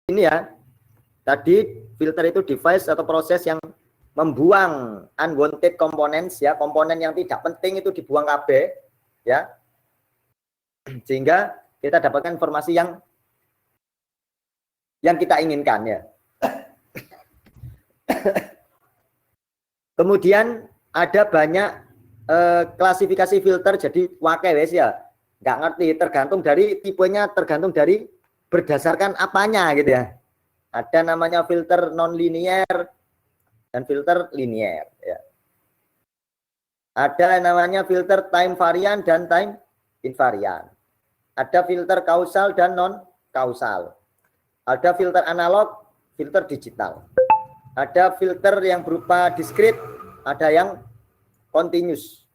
ini ya. Tadi filter itu device atau proses yang membuang unwanted components ya, komponen yang tidak penting itu dibuang KB ya. Sehingga kita dapatkan informasi yang kita inginkan ya. Kemudian ada banyak klasifikasi filter, jadi wakai wes ya. Nggak ngerti, tergantung dari tipenya, tergantung dari berdasarkan apanya gitu ya. Ada namanya filter non-linear dan filter linear ya. Ada namanya filter time varian dan time invariant. Ada filter kausal dan non kausal. Ada filter analog, filter digital. Ada filter yang berupa discrete, ada yang continuous.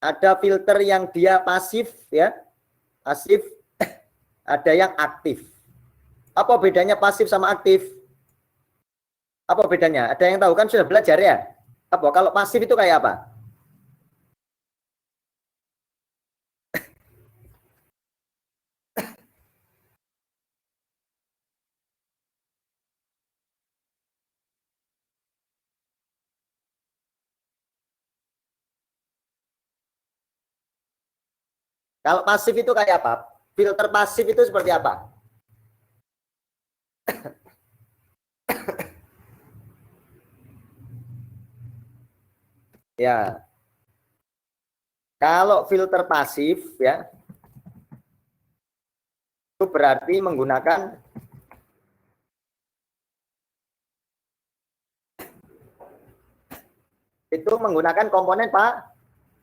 Ada filter yang dia pasif ya. Pasif, ada yang aktif. Apa bedanya pasif sama aktif? Apa bedanya? Ada yang tahu kan, sudah belajar ya? Apa kalau pasif itu kayak apa? Kalau pasif itu kayak apa? Filter pasif itu seperti apa? Ya. Kalau filter pasif ya, itu berarti menggunakan komponen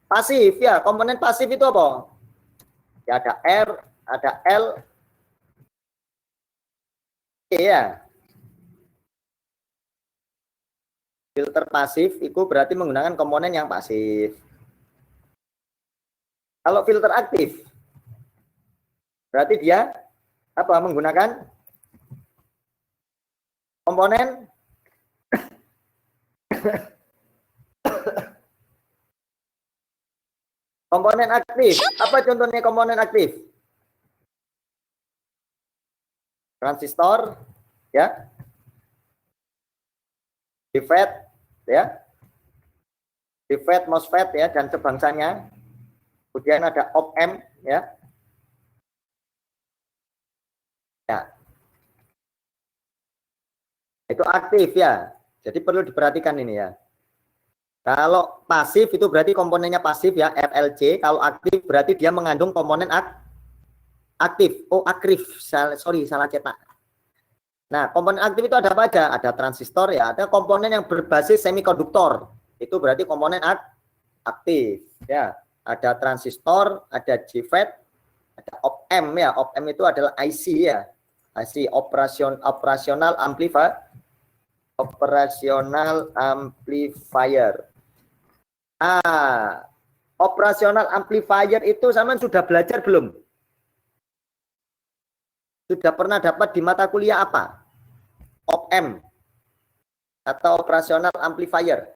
pasif ya. Komponen pasif itu apa? Ya ada R, ada L. Iya. Filter pasif itu berarti menggunakan komponen yang pasif. Kalau filter aktif, berarti dia apa? Menggunakan komponen aktif. Apa contohnya komponen aktif? Transistor, ya, FET, ya, FET, MOSFET, ya, dan sebangsanya. Kemudian ada op-amp, ya. Ya. Itu aktif ya. Jadi perlu diperhatikan ini ya. Kalau pasif itu berarti komponennya pasif ya, RLC. Kalau aktif berarti dia mengandung komponen aktif. Oh, aktif. Sorry, salah cetak. Nah, komponen aktif itu ada apa aja? Ada transistor ya, ada komponen yang berbasis semikonduktor. Itu berarti komponen aktif ya. Ada transistor, ada JFET, ada op-amp ya. Op-amp itu adalah IC ya. IC operasional amplifier. Operasional amplifier itu sama sudah belajar belum? Sudah pernah dapat di mata kuliah apa? Op-amp atau operasional amplifier?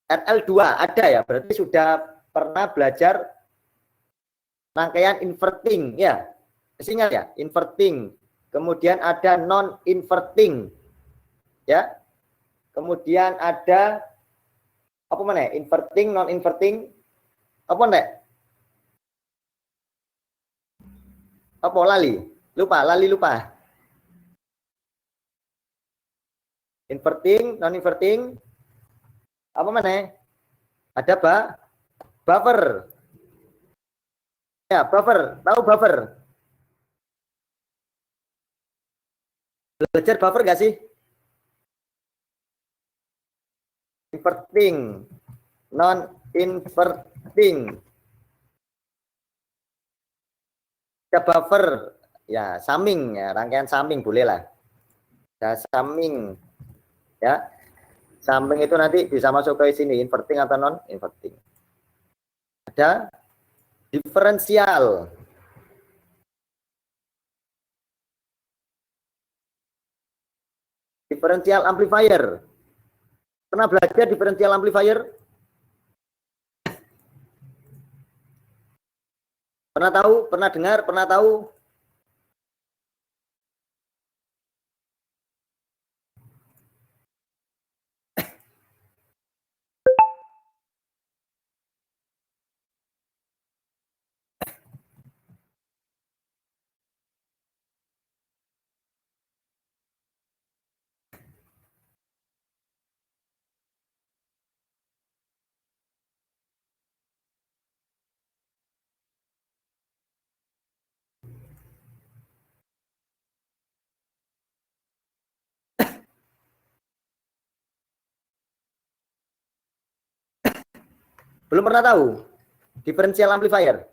RL2 ada ya, berarti sudah pernah belajar rangkaian inverting ya. Ingat ya, inverting. Kemudian ada non inverting. Ya. Kemudian ada apa mana? Inverting, non inverting. Apa enggak? Apa lali? Lupa. Inverting, non inverting. Apa mana? Ada buffer. Ya, buffer. Tahu buffer? Belajar buffer nggak sih? Inverting, non inverting. Ada buffer. Ya, summing ya, rangkaian summing boleh lah. Ada summing. Ya. Summing itu nanti bisa masuk ke sini, inverting atau non inverting. Ada diferensial. Diferensial amplifier. Pernah belajar diferensial amplifier? Pernah tahu? Pernah dengar? Pernah tahu? Belum pernah tahu? Differential amplifier.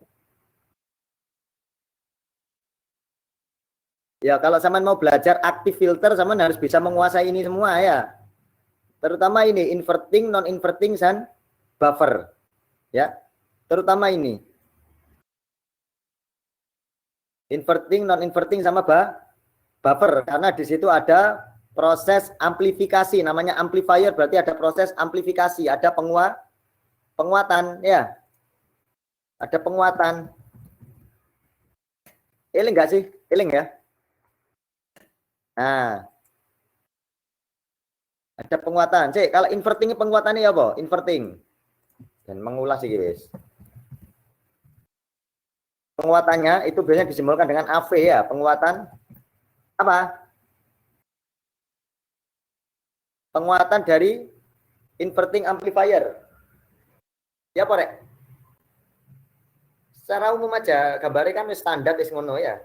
Ya, kalau zaman mau belajar aktif filter, zaman harus bisa menguasai ini semua ya. Terutama ini inverting, non inverting, dan buffer. Ya, terutama ini inverting, non inverting sama buffer, karena di situ ada proses amplifikasi, namanya amplifier, berarti ada proses amplifikasi, ada penguatan ya, ada penguatan. Eling nggak sih? Eling ya. Nah, ada penguatan. Cek, kalau inverting penguatannya ya apa? Inverting. Dan mengulas sih guys. Penguatannya itu biasanya disimbolkan dengan AV ya, penguatan apa? Penguatan dari inverting amplifier. Ya, Porek. Secara umum aja, gambarnya kan standar wis ngono ya.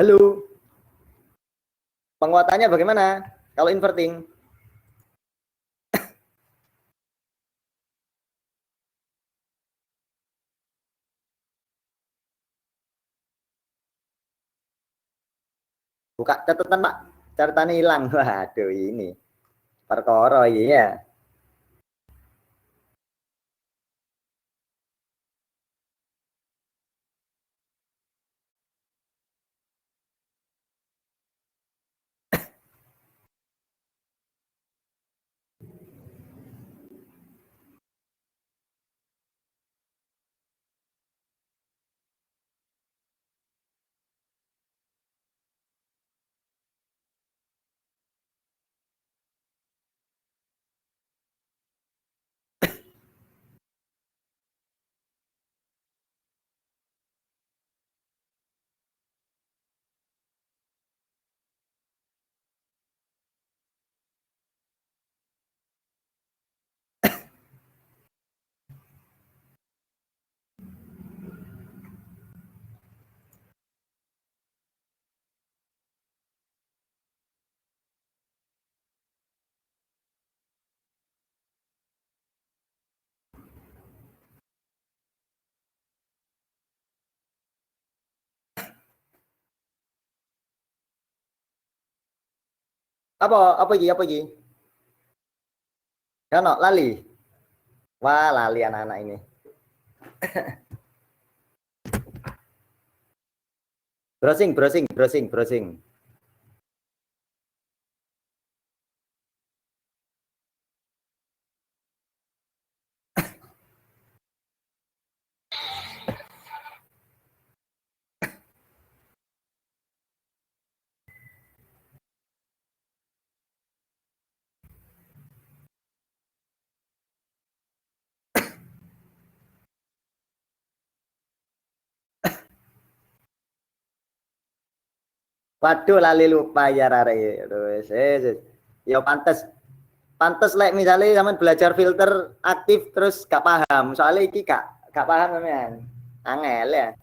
Halo. Penguatannya bagaimana? Kalau inverting? Buka catatan, Pak. Catatannya hilang. Waduh, ini perkara ini ya. Apa iki? Apa iki? Kan lali. Wah, lali anak-anak ini. Browsing, browsing, browsing, browsing. Waduh, lali lupa ya rare. Terus, ya pantes pantes like misalnya zaman belajar filter aktif terus gak paham. Soalnya iki gak paham teman. Angel ya.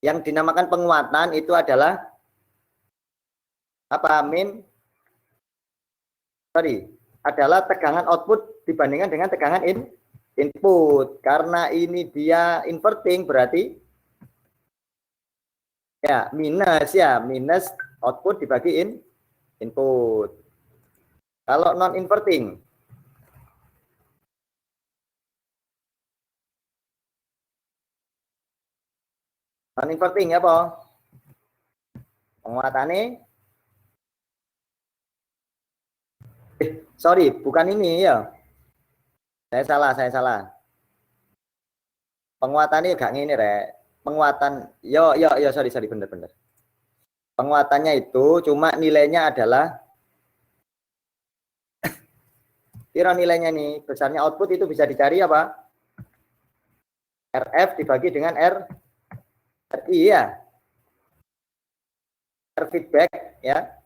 Yang dinamakan penguatan itu adalah apa? Adalah tegangan output dibandingkan dengan tegangan input. Karena ini dia inverting berarti ya minus output dibagi input. Kalau non inverting apa? Penguatannya sorry, bukan ini ya. Saya salah. Penguatannya gak ngene rek. Penguatan sorry bener. Penguatannya itu cuma nilainya adalah kira nilainya nih, besarnya output itu bisa dicari apa? RF dibagi dengan RI ya. R feedback ya.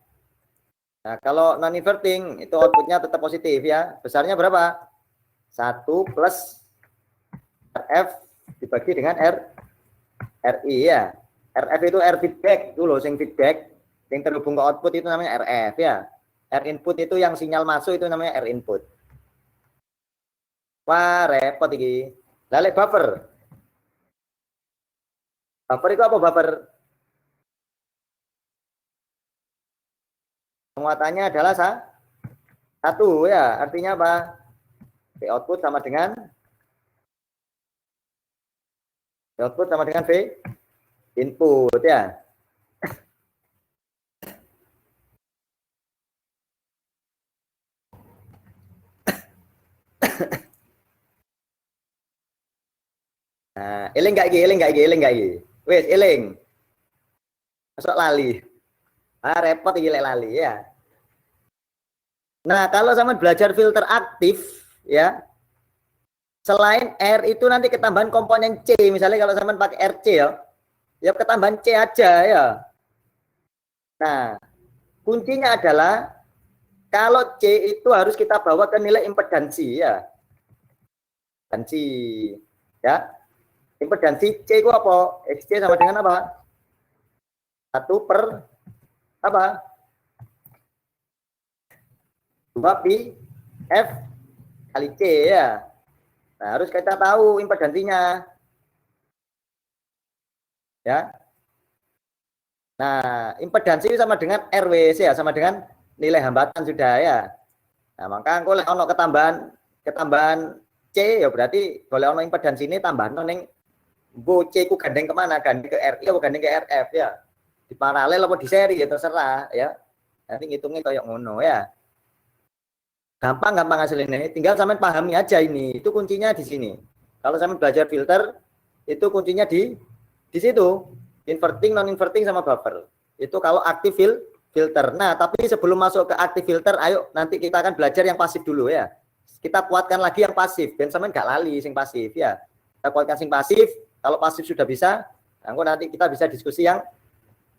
Nah, kalau non inverting itu outputnya tetap positif ya. Besarnya berapa? 1 plus RF dibagi dengan RI ya. RF itu R feedback dulu, sing feedback yang terhubung ke output itu namanya RF ya. R input itu yang sinyal masuk itu namanya R input. Wah, repot iki. Lalu buffer. Buffer itu apa buffer? Penguatannya adalah 1 ya. Artinya apa? V output sama dengan V input ya. Nah, eling gak iki? Wes, eling. Masuk lali. Repot iki lali ya. Nah, kalau zaman belajar filter aktif ya, selain R itu nanti ketambahan komponen C. Misalnya kalau zaman pakai RC ya ketambahan C aja ya. Nah, kuncinya adalah kalau C itu harus kita bawa ke nilai impedansi ya. Impedansi ya. Impedansi C itu apa? XC sama dengan apa? 1 per apa? 2 pi F kali C ya. Nah, harus kita tahu impedansinya. Ya. Nah, impedansi sama dengan RW ya, sama dengan nilai hambatan sudah ya. Nah, maka kalau ono ketambahan C ya berarti boleh ono impedansi ini tambahan ning Bu C ku gandeng kemana? Gandeng ke RI atau gandeng ke RF ya? Di paralel atau di seri ya terserah ya. Nanti ngitungnya kayak ngono ya. Gampang hasilnya. Tinggal sampean pahami aja ini. Itu kuncinya di sini. Kalau sampean belajar filter, itu kuncinya di situ. Inverting, non inverting sama buffer. Itu kalau aktif filter. Nah, tapi sebelum masuk ke aktif filter, ayo nanti kita akan belajar yang pasif dulu ya. Kita kuatkan lagi yang pasif. Dan sampean nggak lali sing pasif ya. Kita kuatkan sing pasif. Kalau pasif sudah bisa, nanti kita bisa diskusi yang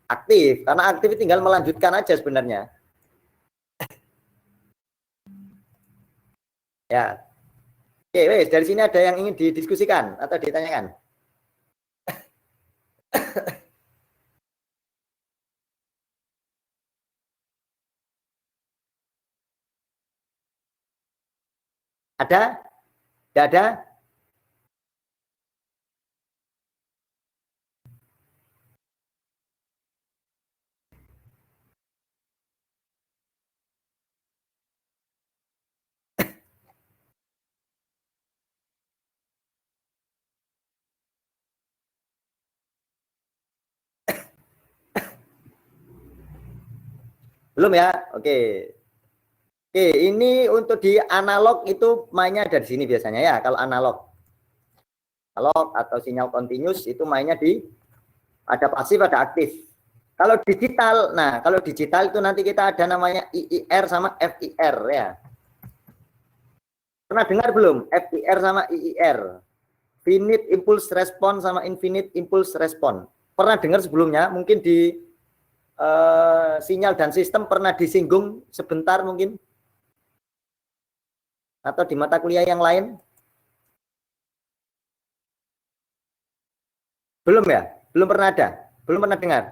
aktif. Karena aktif tinggal melanjutkan aja sebenarnya. Ya. Oke, wes dari sini ada yang ingin didiskusikan atau ditanyakan? Ada? Tidak ada? Belum ya? Oke. Oke, ini untuk di analog itu mainnya dari sini biasanya ya. Kalau analog atau sinyal continuous itu mainnya di ada pasif ada aktif. Kalau digital, nah kalau digital itu nanti kita ada namanya IIR sama FIR ya. Pernah dengar belum FIR sama IIR? Finite Impulse Response sama Infinite Impulse Response. Pernah dengar sebelumnya? Mungkin di sinyal dan sistem pernah disinggung sebentar mungkin? Atau di mata kuliah yang lain? Belum ya? Belum pernah ada? Belum pernah dengar?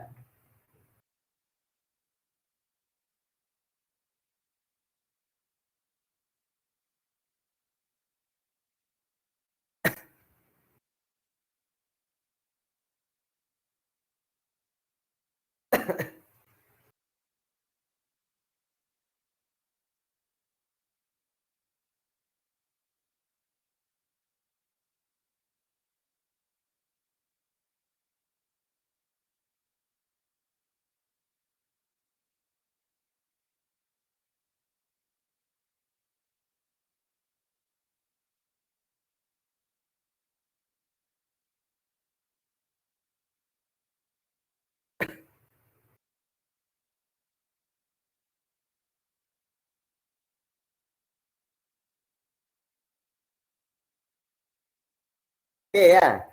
Oke ya.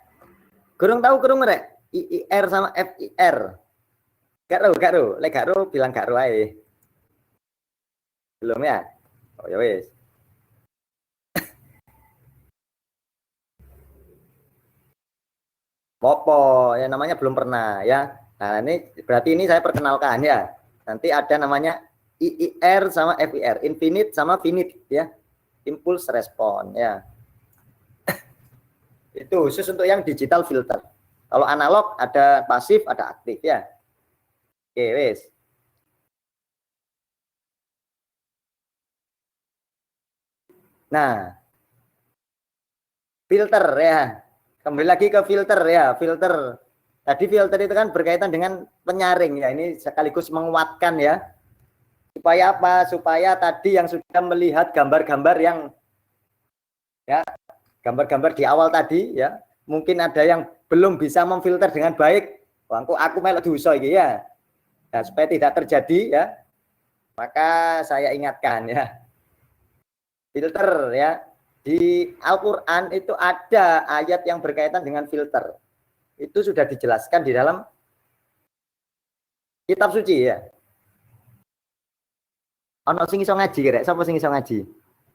Kurang tahu kurang merek. IIR sama FIR. Gak tahu, gak tahu. Lek gak tahu bilang gak tahu aja. Belum ya? Oh ya wes. Popo, ya namanya belum pernah ya. Nah, ini berarti ini saya perkenalkan ya. Nanti ada namanya IIR sama FIR, infinite sama finite ya. Impulse respon ya. Itu khusus untuk yang digital filter. Kalau analog ada pasif, ada aktif ya. Oke, wes. Nah, filter ya. Kembali lagi ke filter ya, filter. Tadi filter itu kan berkaitan dengan penyaring ya. Ini sekaligus menguatkan ya. Supaya apa? Supaya tadi yang sudah melihat gambar-gambar yang ya, gambar-gambar di awal tadi ya, mungkin ada yang belum bisa memfilter dengan baik. Wah, aku melok dosa iki ya. Nah, supaya tidak terjadi ya, maka saya ingatkan ya, filter ya. Di Al-Qur'an itu ada ayat yang berkaitan dengan filter. Itu sudah dijelaskan di dalam kitab suci ya. Ono sing iso ngaji kira, sapa sing iso ngaji?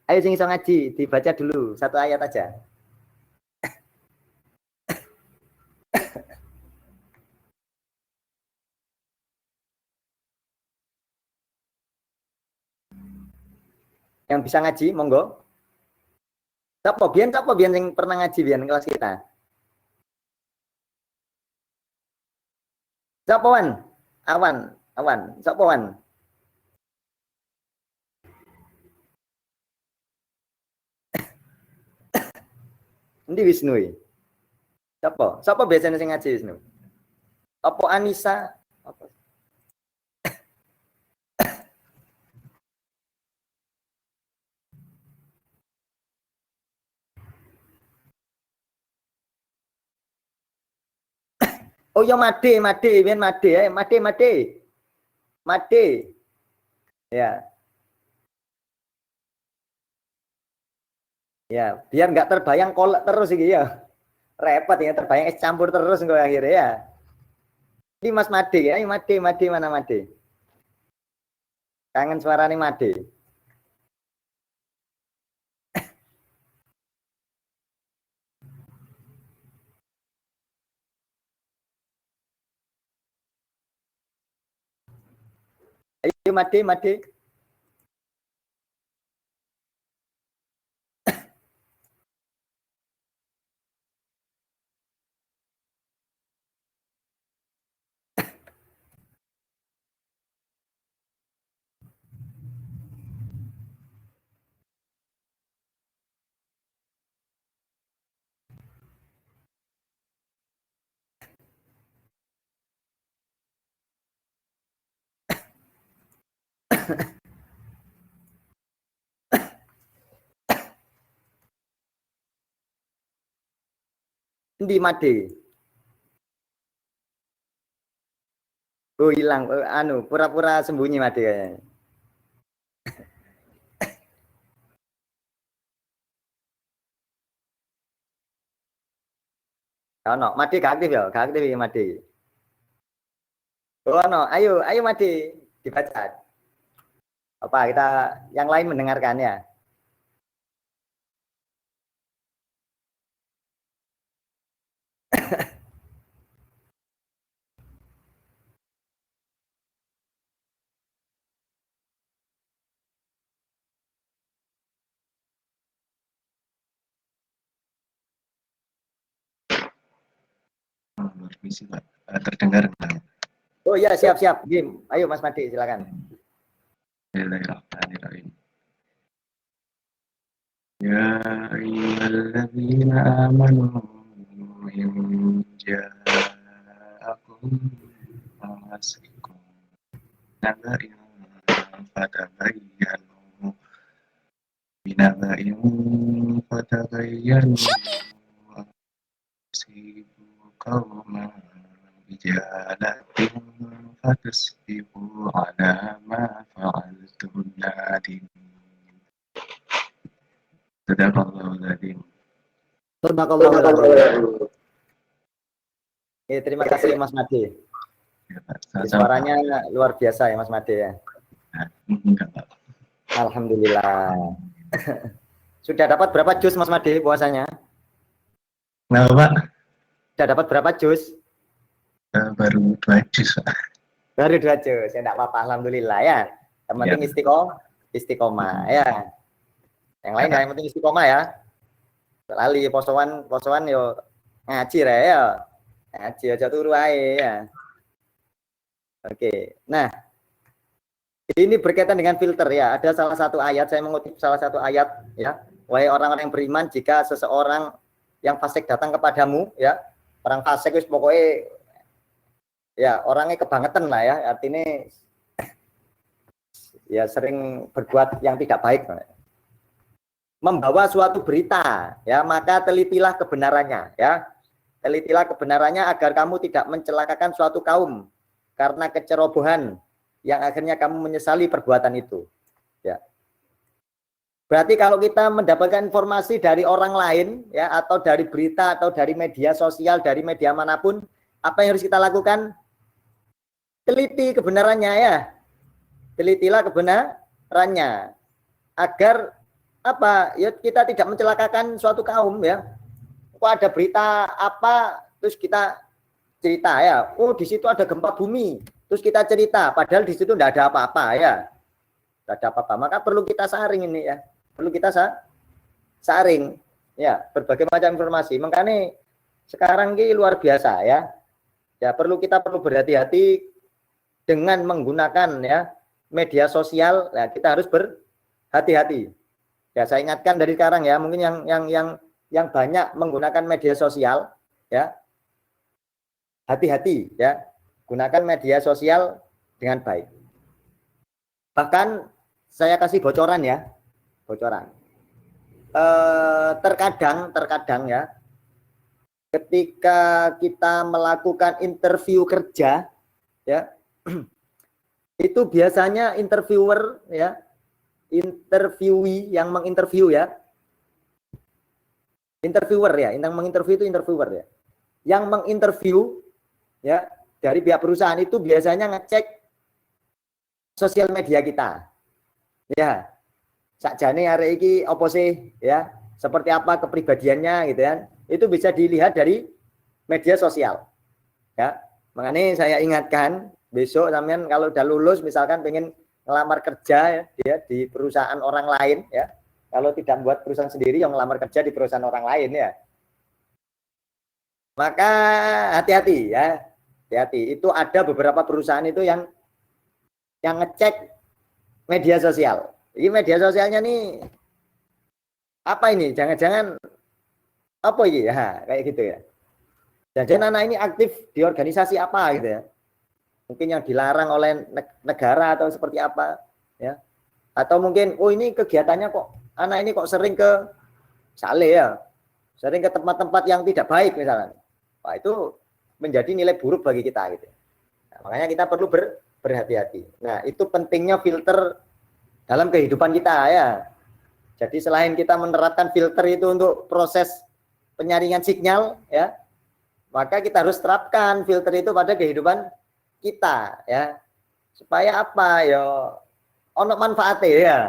Ayo sing iso ngaji, dibaca dulu satu ayat aja. Yang bisa ngaji, monggo. Sapa biyen yang pernah ngaji biyen kelas kita? Sapa wan? Awan, awan. Sapa wan? Endi Wisnu iki? Sapa? Sapa biasanya sing ngaji Wisnu? Apa Anissa? Apa? Oh ya Made, Made, biyen Made ya, Made, Made. Made. Ya, ya, biar nggak terbayang kolek terus iki ya. Repot ya terbayang es campur terus engko akhirnya ya. Ini Mas Made ya, Made, Made mana Made? Kangen suarane Made. Ayo Made, Made. Endi Made? Oh hilang, anu pura-pura sembunyi Made kayaknya. Ono, Made gak aktif ya, gak aktif ya Made. Oh, no. Ayo Madi dibaca. Apa kita yang lain mendengarkan ya? Permisi Pak, terdengar enggak? Oh iya, siap. Gim. Ayo Mas Madi, silakan. Bismillahirrahmanirrahim. Ya ayyuhalladzina amanu in ja'akum fasiqun naba'in fatabayyanu binaba'in fatabayyanu tusibu qauman bijahalatin fatusbihu ala ma fa'altum nadimin. Sadaqallahul adzim. Sadaqallahul adzim. Terima kasih Mas Madi. Ya, Pak. Suaranya luar biasa ya Mas Madi ya. Enggak, Pak. Alhamdulillah. Sudah dapat berapa jus Mas Madi puasanya? Kenapa Pak? Sudah dapat berapa jus? Baru 2 jus Pak. Baru 2 jus. Ya enggak apa-apa, alhamdulillah ya. Yang penting istiqomah ya. Yang lain yang penting istiqomah ya. Lali posoan yo ngaji ya. Ngaji aja turu ae ya. Oke. Nah, ini berkaitan dengan filter ya. Ada salah satu ayat, saya mengutip salah satu ayat ya. Wahai orang-orang yang beriman, jika seseorang yang fasik datang kepadamu ya, orang fasik wis pokoknya ya orangnya kebangetan lah ya. Artinya ya sering berbuat yang tidak baik. Membawa suatu berita ya, maka telitilah kebenarannya ya. Telitilah kebenarannya agar kamu tidak mencelakakan suatu kaum karena kecerobohan yang akhirnya kamu menyesali perbuatan itu. Ya. Berarti kalau kita mendapatkan informasi dari orang lain ya, atau dari berita atau dari media sosial, dari media manapun, apa yang harus kita lakukan? Teliti kebenarannya ya. Telitilah kebenarannya agar apa? Ya kita tidak mencelakakan suatu kaum ya. Kok ada berita apa terus kita cerita ya, oh di situ ada gempa bumi, terus kita cerita, padahal di situ tidak ada apa-apa ya, tidak ada apa-apa. Maka perlu kita saring ini ya, perlu kita saring ya berbagai macam informasi. Makanya sekarang ini luar biasa ya, ya perlu berhati-hati dengan menggunakan ya media sosial. Ya, kita harus berhati-hati. Ya saya ingatkan dari sekarang ya, mungkin yang banyak menggunakan media sosial ya, hati-hati ya, gunakan media sosial dengan baik. Bahkan saya kasih bocoran ya, bocoran. Terkadang ya, ketika kita melakukan interview kerja ya, itu biasanya interviewer ya, interviewee yang menginterview ya, interviewer ya, yang menginterview itu interviewer ya, yang menginterview ya dari pihak perusahaan itu biasanya ngecek sosial media kita ya, sakjane arek iki apa sih ya, seperti apa kepribadiannya gitu kan, itu bisa dilihat dari media sosial ya. Makanya saya ingatkan besok sampean kalau udah lulus misalkan pengen ngelamar kerja ya di perusahaan orang lain ya, kalau tidak buat perusahaan sendiri yang ngelamar kerja di perusahaan orang lain ya, maka hati-hati ya, hati-hati. Itu ada beberapa perusahaan itu yang ngecek media sosial. Ini media sosialnya nih apa ini? Jangan-jangan apa ini ya, kayak gitu ya. Jadi anak ini aktif di organisasi apa gitu ya. Mungkin yang dilarang oleh negara atau seperti apa ya. Atau mungkin oh ini kegiatannya kok anak ini kok sering ke sale ya. Sering ke tempat-tempat yang tidak baik misalnya. Wah, itu menjadi nilai buruk bagi kita gitu. Nah, makanya kita perlu berhati-hati. Nah, itu pentingnya filter dalam kehidupan kita ya. Jadi selain kita menerapkan filter itu untuk proses penyaringan sinyal ya, maka kita harus terapkan filter itu pada kehidupan kita ya. Supaya apa ya? Ono manfaatnya ya.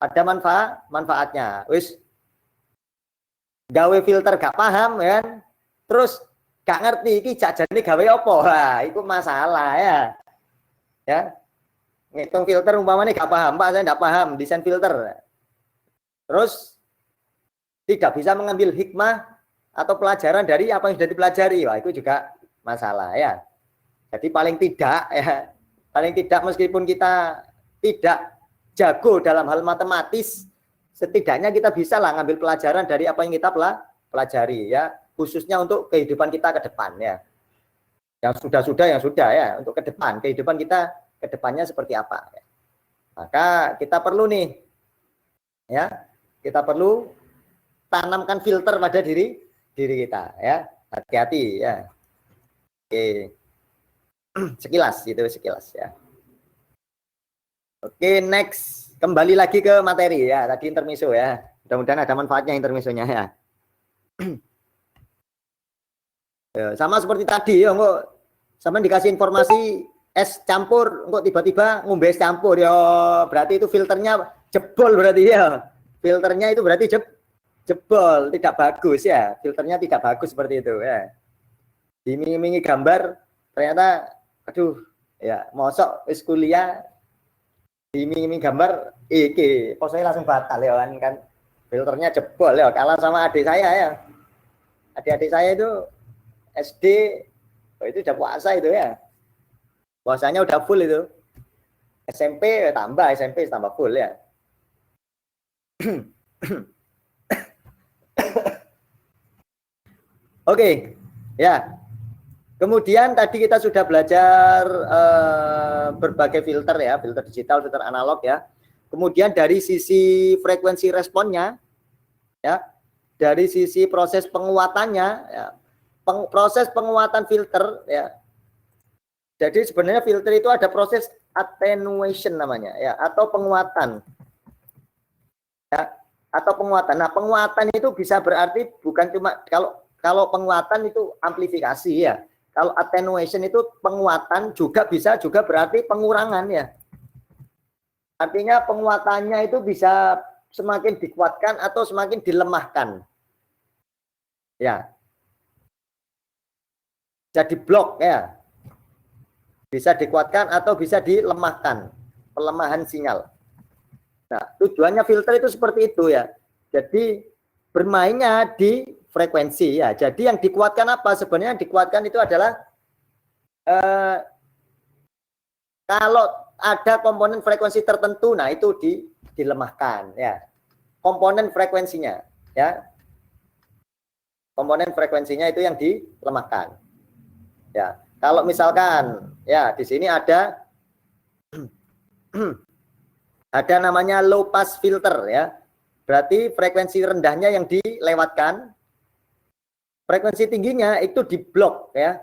Ada manfaatnya. Wis gawe filter gak paham kan. Terus gak ngerti iki jajane gawe apa. Wah, itu masalah ya. Ya. Ngitung filter umpamanya gak paham, Pak, saya gak paham desain filter. Terus tidak bisa mengambil hikmah atau pelajaran dari apa yang sudah dipelajari. Wah, itu juga masalah ya. Jadi paling tidak ya, paling tidak meskipun kita tidak jago dalam hal matematis, setidaknya kita bisa lah ngambil pelajaran dari apa yang kita pelajari ya, khususnya untuk kehidupan kita ke depan ya. Yang sudah ya, untuk ke depan, kehidupan kita ke depannya seperti apa ya. Maka kita perlu nih ya, kita perlu tanamkan filter pada diri kita ya. Hati-hati ya. Oke. Sekilas ya. Oke, next. Kembali lagi ke materi ya. Tadi intermezzo ya. Mudah-mudahan ada manfaatnya intermezzonya ya. Sama seperti tadi ya, kok sama dikasih informasi es campur, kok tiba-tiba ngombe es campur ya, berarti itu filternya jebol berarti ya. Filternya itu berarti jebol, tidak bagus ya. Filternya tidak bagus seperti itu ya. Dimingi-mingi gambar ternyata aduh ya, mosok wis kuliah dimingi-mingi gambar iki posnya langsung batal ya kan. Filternya jebol ya, kalah sama adik saya ya. Adik-adik saya itu SD itu udah puasa itu ya. Puasanya udah full itu. SMP tambah full ya. Oke, ya. Kemudian tadi kita sudah belajar berbagai filter ya, filter digital, filter analog ya. Kemudian dari sisi frekuensi responnya, ya, dari sisi proses penguatannya, ya, proses penguatan filter ya. Jadi sebenarnya filter itu ada proses attenuation namanya ya, atau penguatan. Ya, atau penguatan. Nah, penguatan itu bisa berarti bukan cuma kalau penguatan itu amplifikasi ya. Kalau attenuation itu penguatan juga bisa juga berarti pengurangan ya. Artinya penguatannya itu bisa semakin dikuatkan atau semakin dilemahkan. Ya. Jadi blok ya. Bisa dikuatkan atau bisa dilemahkan. Pelemahan sinyal. Nah, tujuannya filter itu seperti itu ya. Jadi bermainnya di frekuensi ya. Jadi yang dikuatkan apa? Sebenarnya yang dikuatkan itu adalah kalau ada komponen frekuensi tertentu, nah itu dilemahkan ya. Komponen frekuensinya ya. Komponen frekuensinya itu yang dilemahkan. Ya. Kalau misalkan ya di sini ada ada namanya low pass filter ya. Berarti frekuensi rendahnya yang dilewatkan. Frekuensi tingginya itu diblok ya.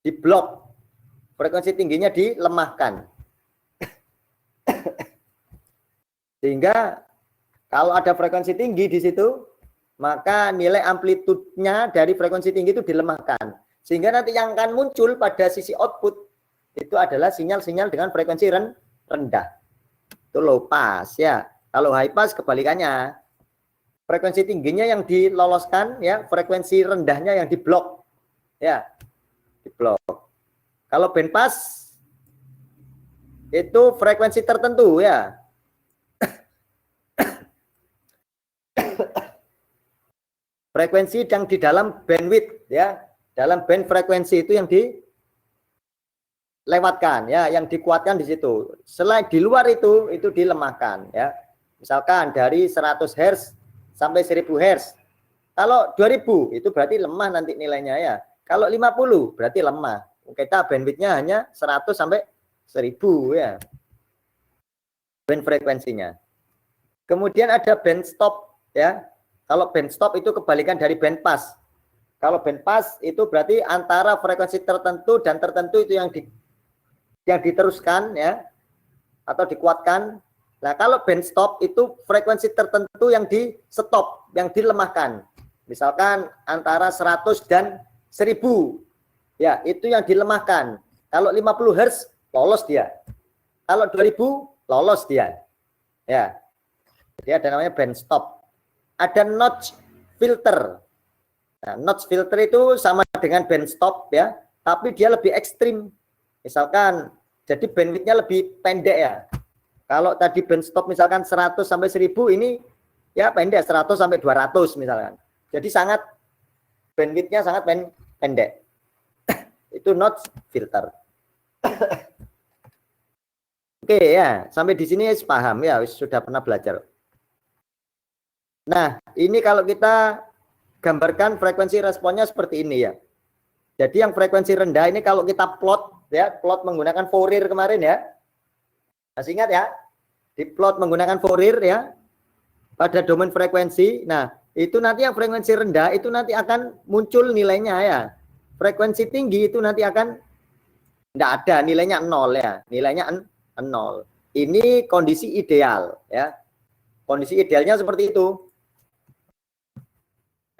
Diblok. Frekuensi tingginya dilemahkan. Sehingga kalau ada frekuensi tinggi di situ, maka nilai amplitudenya dari frekuensi tinggi itu dilemahkan. Sehingga nanti yang akan muncul pada sisi output itu adalah sinyal-sinyal dengan frekuensi rendah. Itu low pass ya. Kalau high pass kebalikannya. Frekuensi tingginya yang diloloskan ya, frekuensi rendahnya yang diblok. Ya. Diblok. Kalau band pass itu frekuensi tertentu ya. Frekuensi yang di dalam bandwidth ya, dalam band frekuensi itu yang dilewatkan ya, yang dikuatkan di situ. Selain di luar itu dilemahkan ya. Misalkan dari 100 Hz sampai 1000 Hz. Kalau 2000 itu berarti lemah nanti nilainya ya. Kalau 50 berarti lemah. Kita bandwidthnya hanya 100 sampai 1000 ya. Band frekuensinya. Kemudian ada band stop ya. Kalau band stop itu kebalikan dari band pass. Kalau band pass itu berarti antara frekuensi tertentu dan tertentu itu yang diteruskan ya atau dikuatkan. Nah, kalau band stop itu frekuensi tertentu yang di stop, yang dilemahkan. Misalkan antara 100 dan 1000. Ya, itu yang dilemahkan. Kalau 50 Hz lolos dia. Kalau 2000 lolos dia. Ya. Jadi ada namanya band stop. Ada notch filter. Nah, notch filter itu sama dengan band stop ya, tapi dia lebih ekstrim. Misalkan jadi bandwidthnya lebih pendek ya. Kalau tadi band stop misalkan 100 sampai 1000, ini ya pendek 100 sampai 200 misalkan. Jadi sangat bandwidthnya sangat pendek. Itu notch filter. Oke ya, sampai di sini paham ya, sudah pernah belajar. Nah, ini kalau kita gambarkan frekuensi responnya seperti ini ya. Jadi yang frekuensi rendah ini kalau kita plot ya, plot menggunakan Fourier kemarin ya. Masih ingat ya? Diplot menggunakan Fourier ya. Pada domain frekuensi. Nah, itu nanti yang frekuensi rendah itu nanti akan muncul nilainya ya. Frekuensi tinggi itu nanti akan tidak ada, nilainya 0 ya. Nilainya 0. Ini kondisi ideal ya. Kondisi idealnya seperti itu.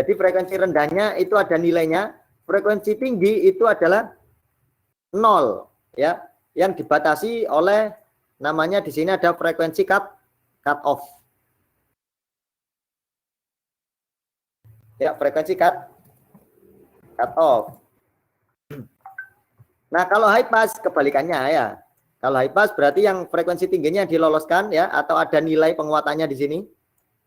Jadi frekuensi rendahnya itu ada nilainya, frekuensi tinggi itu adalah 0 ya, yang dibatasi oleh namanya di sini ada frekuensi cut off. Ya, frekuensi cut off. Nah, kalau high pass kebalikannya ya. Kalau high pass berarti yang frekuensi tingginya diloloskan ya, atau ada nilai penguatannya di sini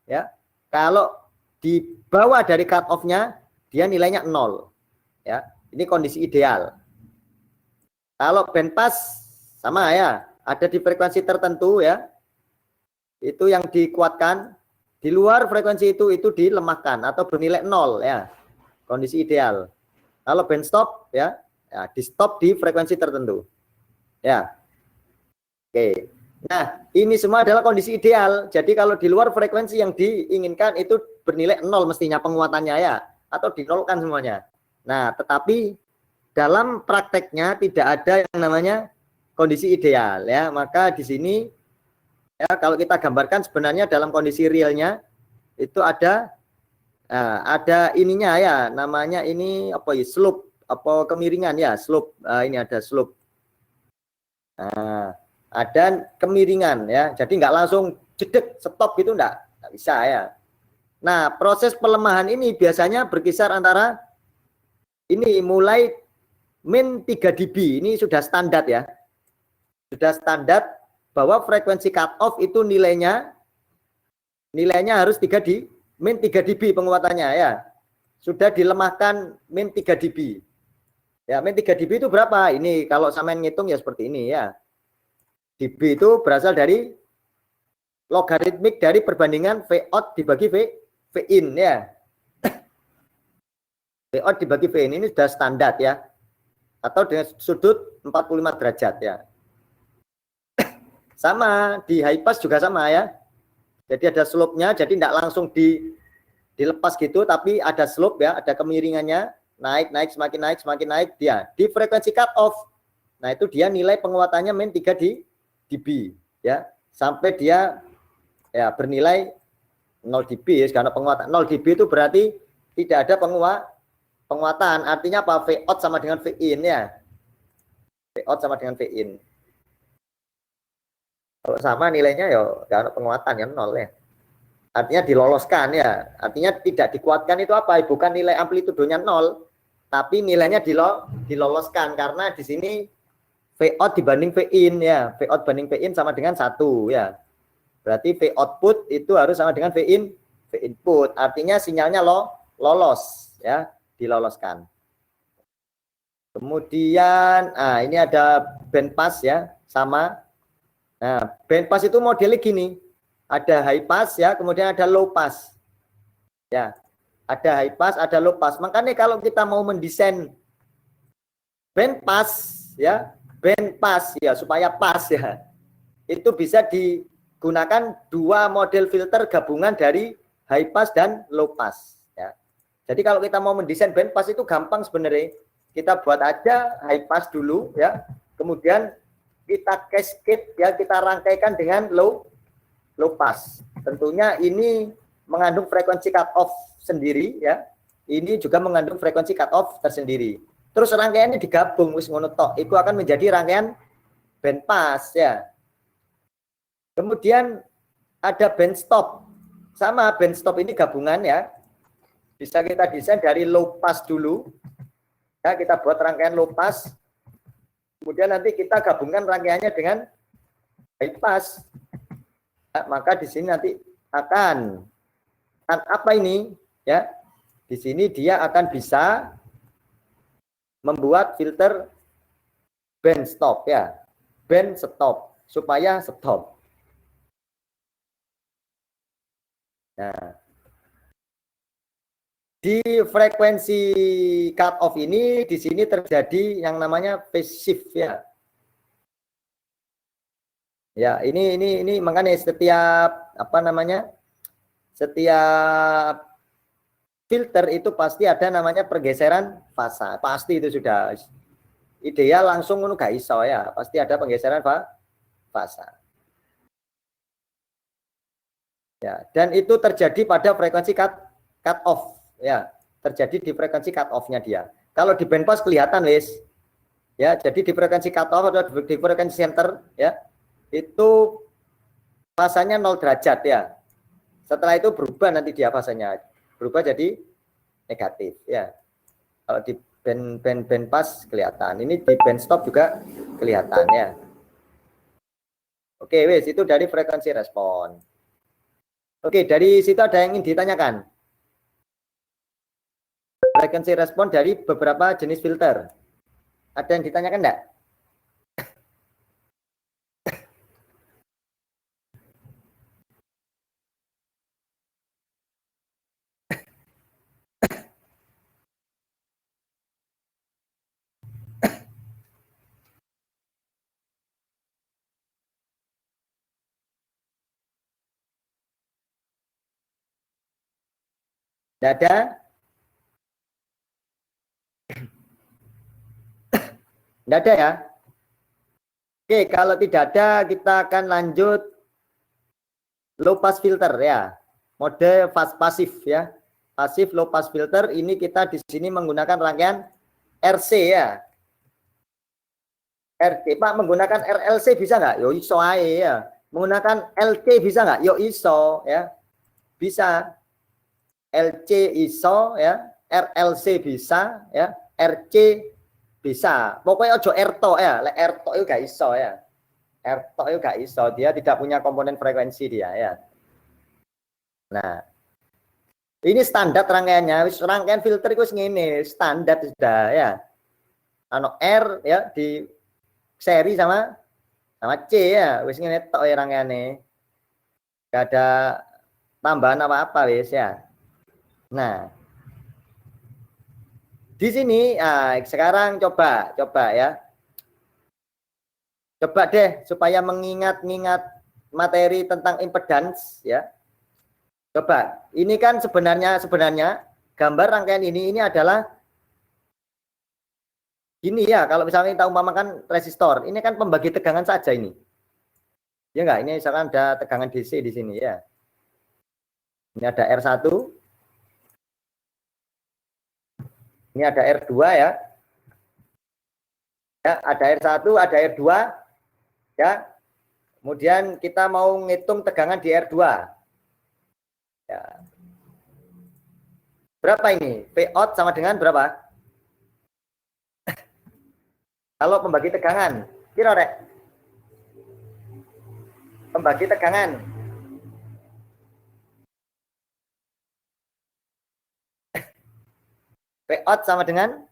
ya. Kalau di bawah dari cut off-nya dia nilainya 0 ya. Ini kondisi ideal. Kalau band pass sama ya, ada di frekuensi tertentu ya. Itu yang dikuatkan, di luar frekuensi itu dilemahkan atau bernilai 0 ya. Kondisi ideal. Kalau band stop ya, di stop di frekuensi tertentu. Ya. Oke. Nah, ini semua adalah kondisi ideal. Jadi kalau di luar frekuensi yang diinginkan itu bernilai 0 mestinya penguatannya ya, atau dinolkan semuanya. Nah, tetapi dalam prakteknya tidak ada yang namanya kondisi ideal ya. Maka di sini ya, kalau kita gambarkan sebenarnya dalam kondisi realnya itu ada ininya ya, namanya ini apa ya, slope, apa kemiringan ya, slope. Ini ada slope. Nah, ada kemiringan ya, jadi nggak langsung jedek stop gitu, nggak bisa ya. Nah, proses pelemahan ini biasanya berkisar antara ini mulai min 3 dB, ini sudah standar ya, sudah standar bahwa frekuensi cut off itu nilainya harus 3 di min 3 dB penguatannya ya, sudah dilemahkan min 3 dB ya. Min 3 dB itu berapa? Ini kalau sampean ngitung ya seperti ini ya. dB itu berasal dari logaritmik dari perbandingan V out dibagi V in ya. V out dibagi V in ini sudah standar ya. Atau dengan sudut 45 derajat ya. Sama di high pass juga sama ya. Jadi ada slope-nya, jadi tidak langsung dilepas gitu, tapi ada slope ya, ada kemiringannya, naik semakin naik dia di frekuensi cut off. Nah, itu dia nilai penguatannya min 3 dB ya, sampai dia ya bernilai 0 dB ya, karena penguatan 0 dB itu berarti tidak ada penguatan. Artinya apa? V out sama dengan V in ya. V out sama dengan V in. Kalau sama nilainya ya karena penguatan ya 0 ya. Artinya diloloskan ya. Artinya tidak dikuatkan itu apa? Bukan nilai amplitudonya 0, tapi nilainya diloloskan karena di sini V out dibanding V in ya. V out banding V in sama dengan 1 ya. Berarti V output itu harus sama dengan V input. Artinya sinyalnya lolos ya, diloloskan. Kemudian ini ada band pass ya, sama. Nah, band pass itu modelnya gini. Ada high pass ya, kemudian ada low pass. Ya. Ada high pass, ada low pass. Makanya kalau kita mau mendesain band pass ya, band pass ya supaya pas ya, itu bisa digunakan dua model filter gabungan dari high pass dan low pass ya. Jadi kalau kita mau mendesain band pass itu gampang sebenarnya. Kita buat aja high pass dulu ya, kemudian kita cascade ya, kita rangkaikan dengan low pass. Tentunya ini mengandung frekuensi cut off sendiri ya. Ini juga mengandung frekuensi cut off tersendiri. Terus rangkaiannya digabung wis ngono tok. Itu akan menjadi rangkaian band pass ya. Kemudian ada band stop. Sama band stop ini gabungan ya. Bisa kita desain dari low pass dulu. Ya, kita buat rangkaian low pass. Kemudian nanti kita gabungkan rangkaiannya dengan high pass. Ya, maka di sini nanti akan apa ini ya? Di sini dia akan bisa membuat filter band stop ya. Band stop supaya stop. Nah, di frekuensi cut off ini di sini terjadi yang namanya phase shift ya. Ya, ini makanya setiap apa namanya? Setiap filter itu pasti ada namanya pergeseran fasa. Pasti itu sudah ideal langsung ngono gak iso ya. Pasti ada pergeseran fasa. Ya, dan itu terjadi pada frekuensi cut off ya. Terjadi di frekuensi cut off-nya dia. Kalau di band pass kelihatan, Lis. Ya, jadi di frekuensi cut off atau di frekuensi center ya, itu fasanya 0 derajat ya. Setelah itu berubah nanti dia fasanya. Berubah jadi negatif ya. Kalau di band pass kelihatan. Ini di band stop juga kelihatan ya. Oke, wes itu dari frekuensi respon. Oke, dari situ ada yang ingin ditanyakan? Frekuensi respon dari beberapa jenis filter. Ada yang ditanyakan enggak? Enggak ada? Enggak ada ya? Oke, kalau tidak ada kita akan lanjut low pass filter ya. Mode fast pasif ya. Pasif low pass filter ini kita di sini menggunakan rangkaian RC ya. RC, Pak menggunakan RLC bisa nggak? Yo iso ae ya. Menggunakan LC bisa nggak? Yo iso ya. Bisa. LC iso ya. RLC bisa ya. RC bisa. Pokoknya ojo RTO ya. Lek RTO itu gak iso ya. RTO itu gak iso. Dia tidak punya komponen frekuensi dia ya. Nah, ini standar rangkaiannya. Rangkaian filter itu ngene, standar sudah ya. Ano R ya di seri sama C ya. Wis ngene tok ya rangkaiane. Gak ada tambahan apa-apa wis ya. Nah, di sini sekarang coba ya. Coba deh supaya mengingat-ingat materi tentang impedance ya. Coba, ini kan sebenarnya gambar rangkaian ini adalah gini ya. Kalau misalnya kita umpamakan resistor, ini kan pembagi tegangan saja ini. Ya enggak, ini misalkan ada tegangan DC di sini ya. Ini ada R1. Ini ada R2 ya. Ya, ada R1, ada R2 ya. Kemudian kita mau ngitung tegangan di R2. Ya. Berapa ini? V out sama dengan berapa? Kalau pembagi tegangan, kira rek. Pembagi tegangan. V out sama dengan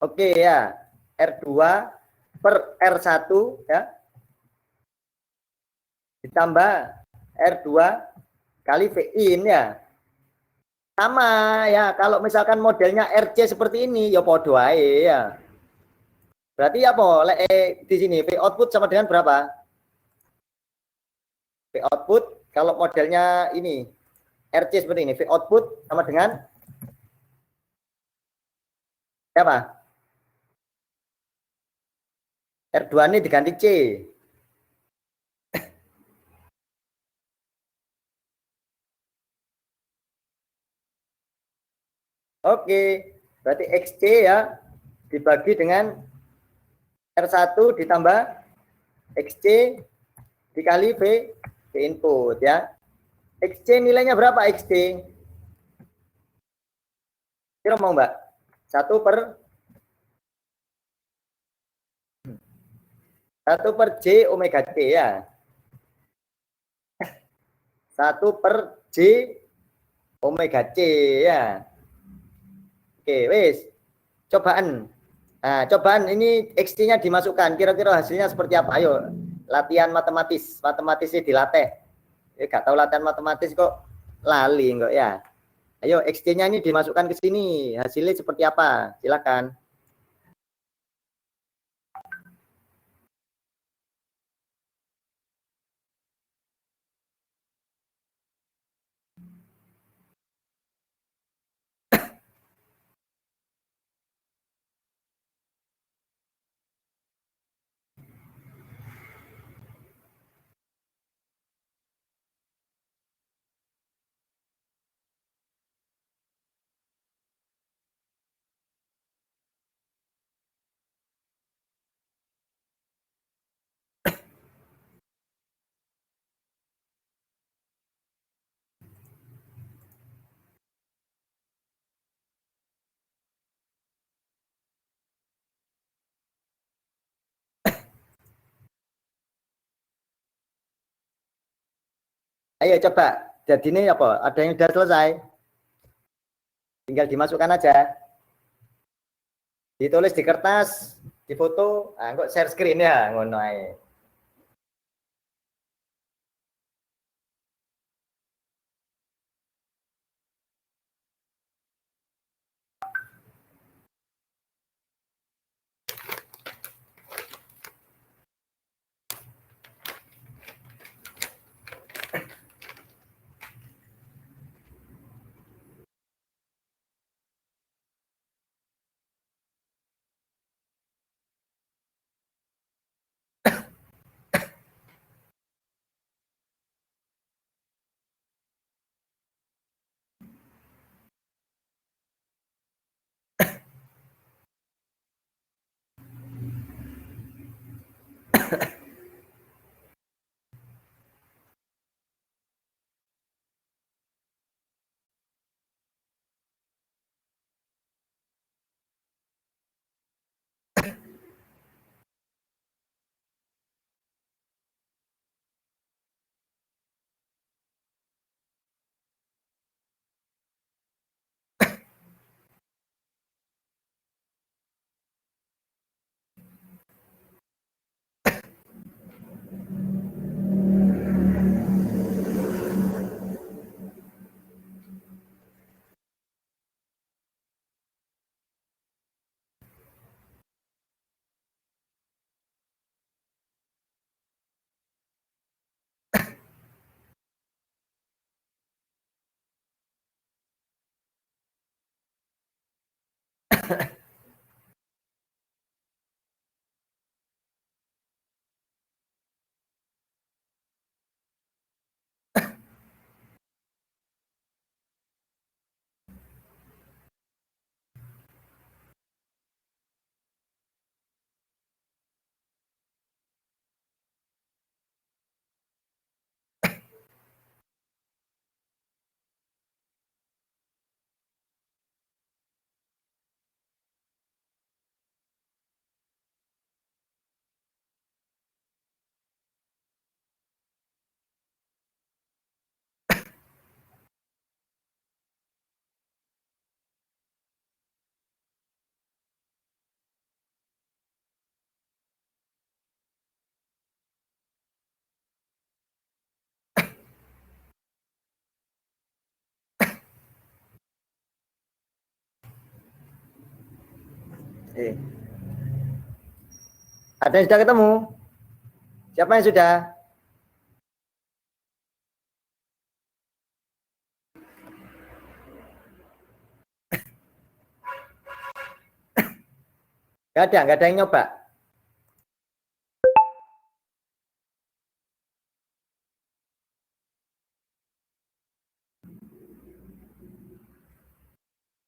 Oke ya. R2 per R1 ya. Ditambah R2 kali V in ya. Sama ya, kalau misalkan modelnya RC seperti ini ya podo ae ya. Berarti apa? Di sini V output sama dengan berapa? V output kalau modelnya ini RC seperti ini, V output sama dengan apa? R2 ini diganti C. Oke, berarti XC ya dibagi dengan R1 ditambah XC dikali V input ya. XC nilainya berapa XC? Kira mau Mbak? 1 per J omega T ya. 1 per J omega C ya. Oke, wis. Cobaan. Nah, cobaan ini XT-nya dimasukkan. Kira-kira hasilnya seperti apa? Ayo, latihan matematis. Matematisnya dilatih. Gak tahu latihan matematis kok lali kok ya. Ayo, XT-nya ini dimasukkan ke sini. Hasilnya seperti apa? Silakan. Ayo coba. Jadi ini apa? Ada yang sudah selesai? Tinggal dimasukkan aja. Ditulis di kertas, difoto, kok share screen ya, ngono ae. Ada yang sudah ketemu? Siapa yang sudah? Nggak ada yang nyoba.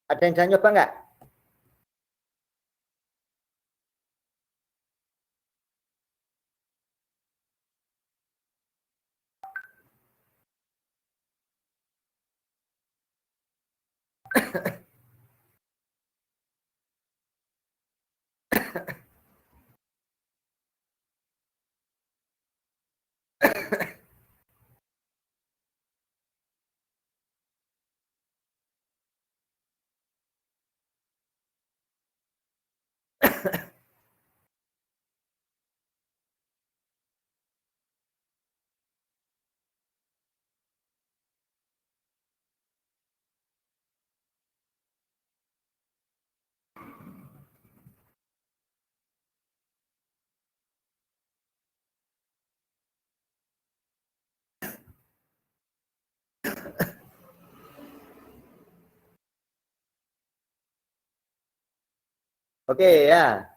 Ada yang sudah nyoba nggak? Oke ya.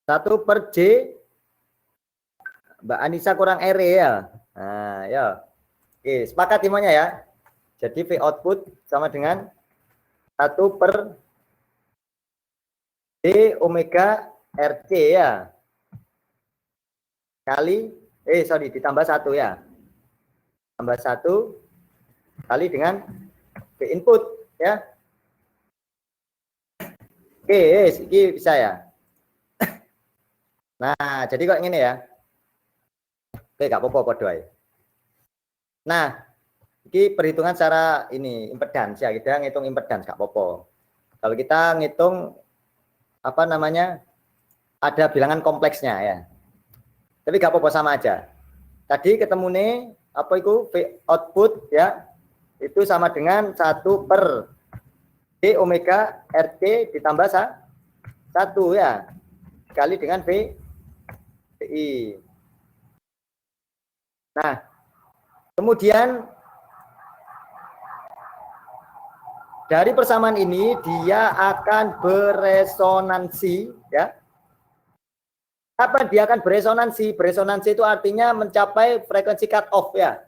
1/J. Mbak Anissa kurang R ya. Nah, ya. Oke, sepakat semuanya ya. Jadi V output sama dengan 1/J omega RC ya. Kali, ditambah 1 ya. Tambah 1 kali dengan V input ya. Oke, ini bisa ya. Nah, jadi kok ini ya. Oke, gak apa-apa doa. Nah, ini perhitungan secara ini impedans ya, kita ngitung impedans gak apa-apa. Kalau kita ngitung apa namanya? Ada bilangan kompleksnya ya. Tapi gak apa-apa sama aja. Tadi ketemu nih apa itu V output ya. Itu sama dengan 1/J omega RT ditambah 1 ya. Kali dengan VI. Nah, kemudian dari persamaan ini dia akan beresonansi ya. Kapan dia akan beresonansi? Beresonansi itu artinya mencapai frekuensi cut off ya.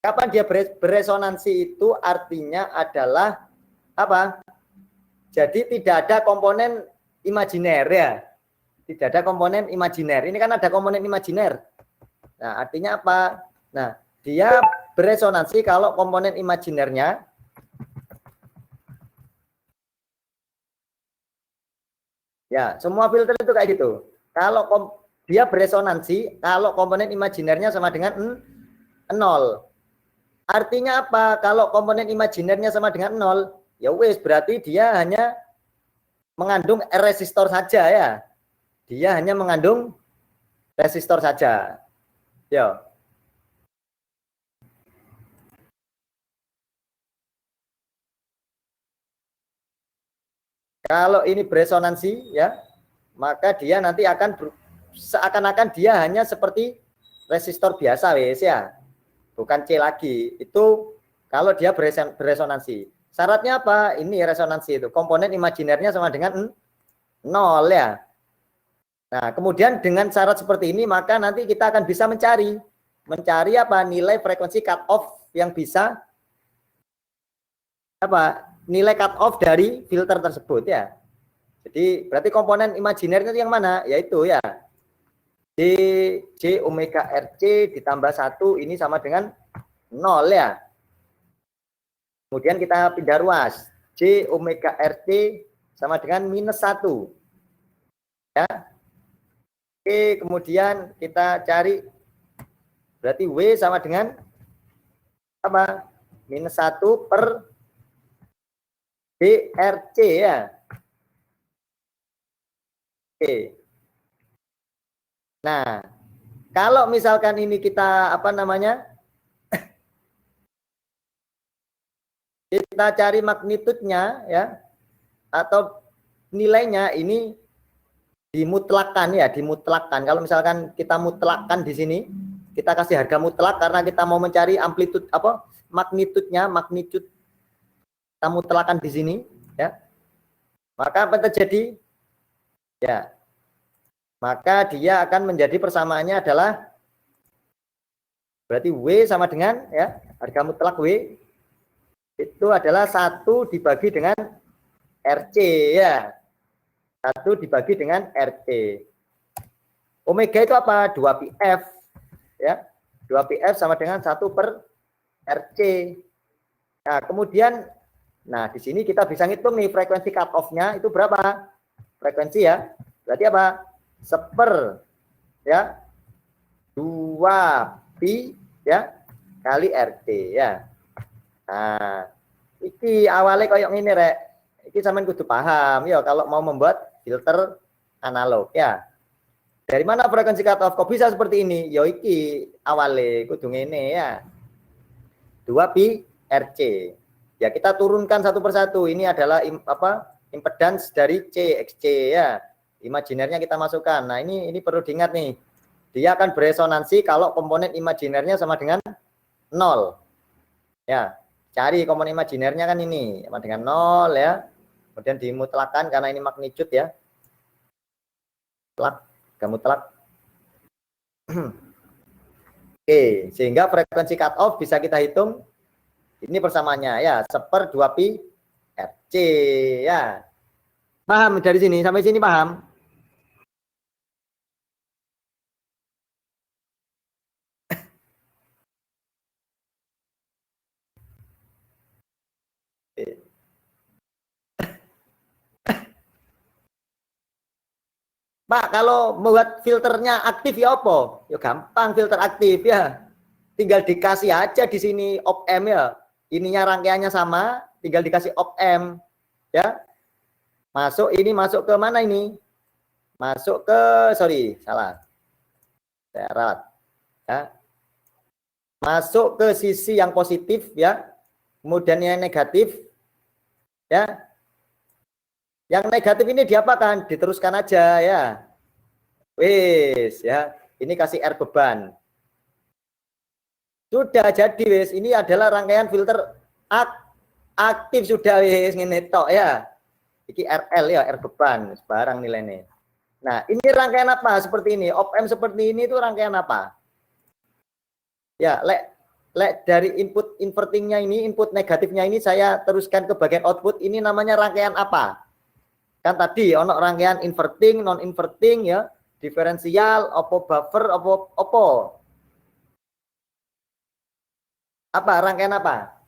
Kapan dia beresonansi itu artinya adalah apa? Jadi tidak ada komponen imajiner ya. Tidak ada komponen imajiner. Ini kan ada komponen imajiner. Nah, artinya apa? Nah, dia beresonansi kalau komponen imajinernya ya, semua filter itu kayak gitu. Kalau dia beresonansi kalau komponen imajinernya sama dengan 0. Artinya apa? Kalau komponen imajinernya sama dengan 0, ya wes berarti dia hanya mengandung resistor saja ya. Dia hanya mengandung resistor saja. Yo. Kalau ini beresonansi ya, maka dia nanti akan seakan-akan dia hanya seperti resistor biasa wes ya. Bukan C lagi. Itu kalau dia beresonansi. Syaratnya apa? Ini resonansi itu. Komponen imajinernya sama dengan 0 ya. Nah, kemudian dengan syarat seperti ini maka nanti kita akan bisa mencari apa? Nilai frekuensi cut off yang bisa apa? Nilai cut off dari filter tersebut ya. Jadi berarti komponen imajinernya yang mana? Yaitu ya J omega RC ditambah 1 ini sama dengan 0 ya. Kemudian kita pindah ruas. J omega RT sama dengan -1. Ya. Oke, kemudian kita cari berarti W sama dengan apa? -1/DRC ya. Oke. Nah, kalau misalkan ini kita apa namanya? kita cari magnitudenya ya atau nilainya ini dimutlakan ya, dimutlakan. Kalau misalkan kita mutlakkan di sini, kita kasih harga mutlak karena kita mau mencari amplitude apa magnitudenya, magnitud kita mutlakkan di sini ya. Maka apa terjadi? Ya. Maka dia akan menjadi persamaannya adalah berarti W sama dengan ya, harga mutlak W itu adalah 1 dibagi dengan RC ya. 1 dibagi dengan RC. Omega itu apa? 2πf ya. 2πf sama dengan 1 per RC. Nah, kemudian nah di sini kita bisa ngitung nih frekuensi cut off-nya itu berapa? Frekuensi ya. Berarti apa? 1/, ya 2pi ya kali RT ya. Nah, iki awalnya kayak gini rek. Iki sampean kudu paham ya kalau mau membuat filter analog ya. Dari mana frekuensi cut off kok bisa seperti ini? Ya iki awalnya kudu ngene ya. 2pi RC. Ya kita turunkan satu persatu. Ini adalah impedans dari CXC ya. Imajinernya kita masukkan. Nah, ini perlu diingat nih. Dia akan beresonansi kalau komponen imajinernya sama dengan 0. Ya, cari komponen imajinernya kan ini sama dengan 0 ya. Kemudian dimutlakan karena ini magnitude ya. Mutlak. Oke, sehingga frekuensi cut off bisa kita hitung. Ini persamaannya ya, 1/2pi RC ya. Paham dari sini sampai sini paham? Pak, kalau membuat filternya aktif ya apa? Ya gampang filter aktif ya. Tinggal dikasih aja di sini op-amp ya. Ininya rangkaiannya sama, tinggal dikasih op-amp ya. Ini masuk ke mana ini? Masuk ke salah. Saya ralat. Ya. Masuk ke sisi yang positif ya. Kemudian yang negatif ya. Yang negatif ini diapakan? Diteruskan aja ya. Wis ya. Ini kasih R beban. Sudah jadi wis. Ini adalah rangkaian filter aktif sudah wis ngene tok ya. Iki RL ya, R beban barang nilainya. Nah, ini rangkaian apa? Seperti ini. Op-amp seperti ini itu rangkaian apa? Ya, lek dari input invertingnya ini, input negatifnya ini saya teruskan ke bagian output. Ini namanya rangkaian apa? Kan tadi ono rangkaian inverting, non inverting ya, diferensial, opo buffer, opo. Apa rangkaian apa?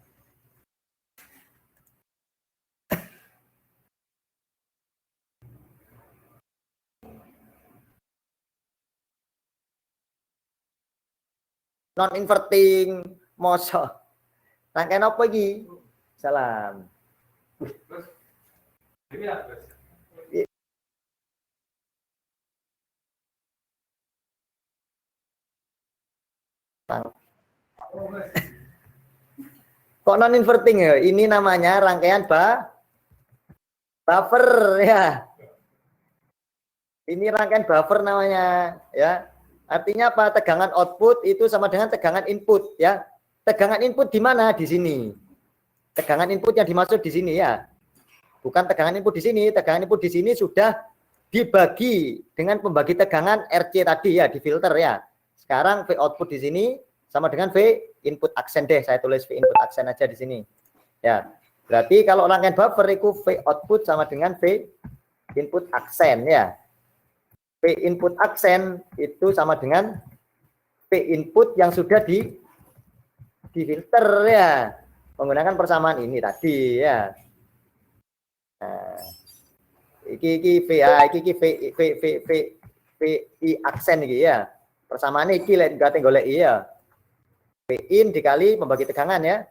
Non inverting, moso. Rangkaian apa iki? Salam. Kok non inverting ya? Ini namanya rangkaian buffer ya. Ini rangkaian buffer namanya ya. Artinya apa? Tegangan output itu sama dengan tegangan input ya. Tegangan input di mana? Di sini. Tegangan input yang dimaksud di sini ya. Bukan tegangan input di sini. Tegangan input di sini sudah dibagi dengan pembagi tegangan RC tadi ya, di filter ya. Sekarang V output di sini sama dengan V input aksen deh. Saya tulis V input aksen aja di sini. Ya. Berarti kalau rangkaian buffer itu V output sama dengan V input aksen ya. V input aksen itu sama dengan V input yang sudah di filter ya. Menggunakan persamaan ini tadi ya. Nah, iki VI aksen iki ya. Persamaannya iki lek gate golek ya. V in dikali pembagi tegangan ya.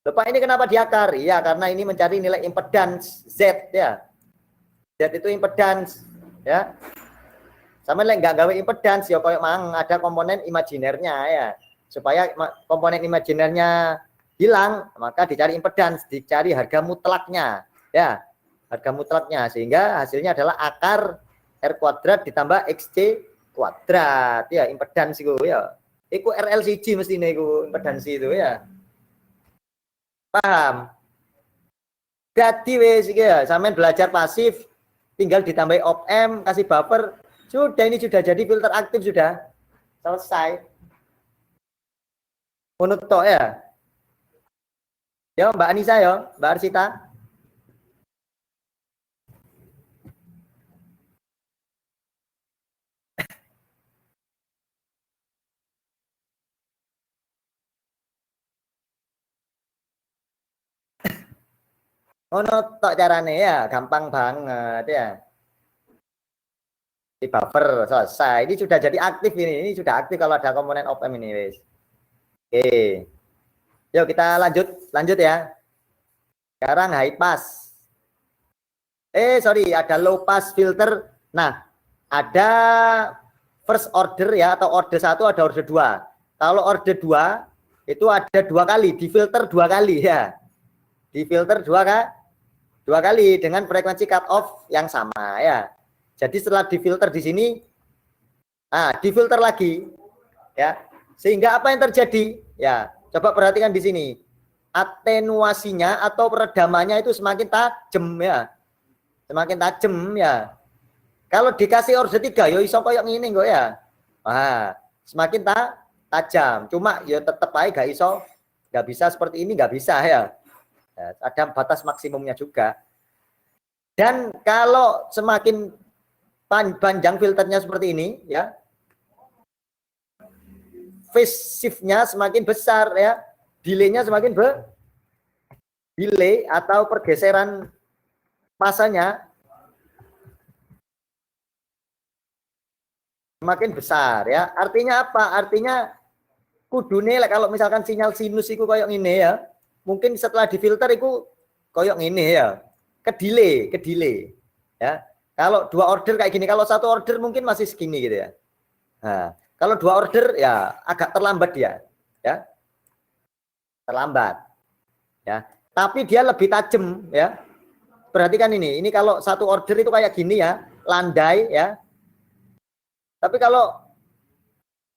Bapak ini kenapa diakar? Iya, karena ini mencari nilai impedans Z ya. Z itu impedans ya. Sama lek nggak gawe impedans ya koyo mang ada komponen imajinernya ya. Supaya komponen imajinernya hilang, maka dicari impedans, dicari harga mutlaknya, ya, harga mutlaknya, sehingga hasilnya adalah akar R kuadrat ditambah XC kuadrat, ya, impedans itu, ya, itu RLCG mestinya itu impedans itu, ya, paham? Jadi wes ya, sampean belajar pasif, tinggal ditambahi op-amp, kasih buffer, sudah, ini sudah jadi filter aktif, sudah selesai. Menurut toh ya. Ya Mbak Anissa ya, Mbak Arsita. Menurut toh caranya ya, gampang banget ya. Di buffer selesai. Ini sudah jadi aktif ini sudah aktif kalau ada komponen op-amp ini wes. Oke. Yuk kita lanjut ya. Sekarang high pass. Sorry, ada low pass filter. Nah, ada first order ya, atau order 1, ada order 2. Kalau order 2 itu ada 2 kali, difilter 2 kali ya. Difilter 2 kali dengan frekuensi cut off yang sama ya. Jadi setelah difilter di sini, difilter lagi ya. Sehingga apa yang terjadi? Ya, coba perhatikan di sini. Atenuasinya atau peredamannya itu semakin tajam ya. Semakin tajam ya. Kalau dikasih order 3 ya iso koyo ngene kok ya. Semakin tajam. Cuma ya tetap aja gak iso, gak bisa seperti ini, gak bisa ya. Ada batas maksimumnya juga. Dan kalau semakin panjang filternya seperti ini ya, phase shift-nya semakin besar ya, delay-nya semakin delay atau pergeseran masanya semakin besar ya. Artinya apa? Artinya kudune kalau misalkan sinyal sinus itu koyok ini ya, mungkin setelah difilter itu koyok ini ya, ke delay ya. Kalau 2 order kayak gini, kalau 1 order mungkin masih segini gitu ya. Nah, kalau 2 order ya agak terlambat dia ya. Terlambat ya. Tapi dia lebih tajam ya. Perhatikan ini kalau 1 order itu kayak gini ya, landai ya. Tapi kalau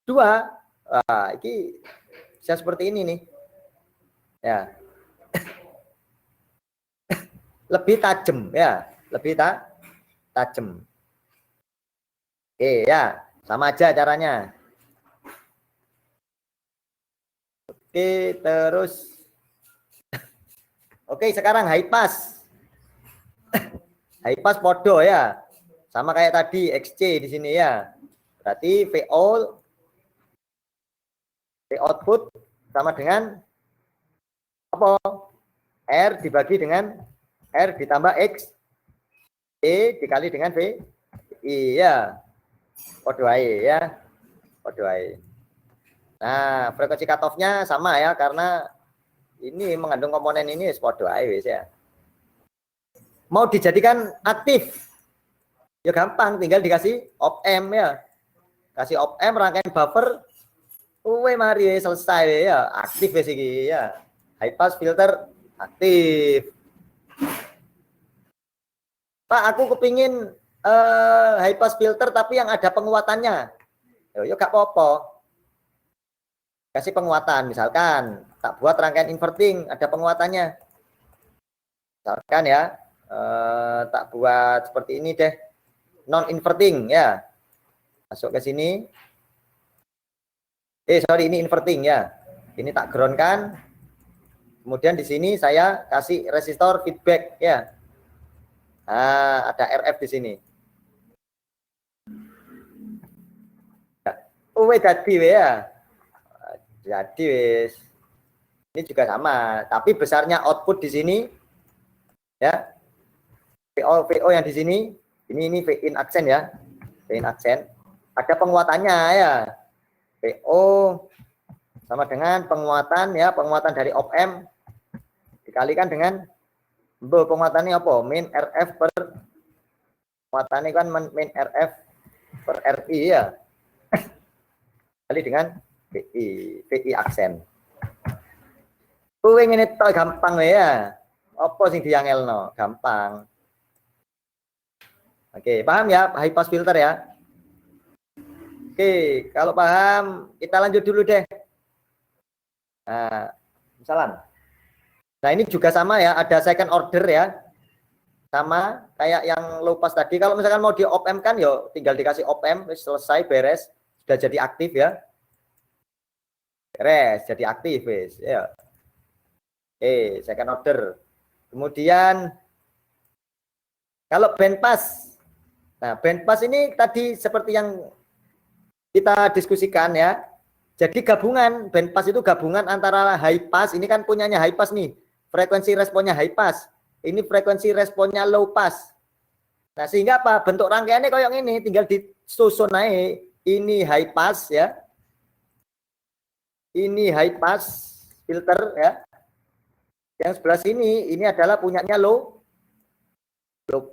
2, ini bisa seperti ini nih. Ya. Lebih tajam ya, lebih tajam. Oke ya, sama aja caranya. Oke, terus. Oke, sekarang high pass. High pass podo ya. Sama kayak tadi XC di sini ya. Berarti VO V output sama dengan apa? R dibagi dengan R ditambah X dikali dengan V. Iya. Podo ae ya. Podo ae. Nah, frekuensi cutoff-nya sama ya, karena ini mengandung komponen ini podo ae wis ya. Mau dijadikan aktif ya gampang, tinggal dikasih op-amp ya. Kasih op-amp, rangkaian buffer, mari selesai ya, aktif ya sih ya. High pass filter aktif. Pak, aku kepingin high pass filter tapi yang ada penguatannya. Ya gak apa-apa. Kasih penguatan, misalkan tak buat rangkaian inverting, ada penguatannya. Misalkan ya, tak buat seperti ini deh, non inverting ya. Masuk ke sini. Sorry, ini inverting ya. Ini tak ground kan. Kemudian di sini saya kasih resistor feedback ya. Ada RF di sini. Tadi ya. Jadi wis. Ini juga sama, tapi besarnya output di sini ya. VO yang di sini, ini V in aksen ya. V in aksen. Ada penguatannya ya. VO sama dengan penguatan ya, penguatan dari op-amp dikalikan dengan penguatannya apa? Min RF per penguatannya kan min RF per RI ya. Kali dengan VI aksen. Kowe ngene tok gampang ya. Apa sing diangelno? Gampang. Oke, paham ya high pass filter ya? Oke, kalau paham kita lanjut dulu deh. Nah, misalnya. Nah, ini juga sama ya, ada second order ya. Sama kayak yang low pass tadi. Kalau misalkan mau di op amp kan yo tinggal dikasih op amp, selesai beres, sudah jadi aktif ya. Beres, jadi aktif wis ya. Oke, second order. Kemudian kalau band pass. Nah, band pass ini tadi seperti yang kita diskusikan ya. Jadi gabungan, band pass itu gabungan antara high pass, ini kan punyanya high pass nih. Frekuensi responnya high pass. Ini frekuensi responnya low pass. Nah, sehingga apa? Bentuk rangkaiannya kayak ini, tinggal disusun naik. Ini high pass ya. Ini high pass filter ya. Yang sebelah sini ini adalah punyanya low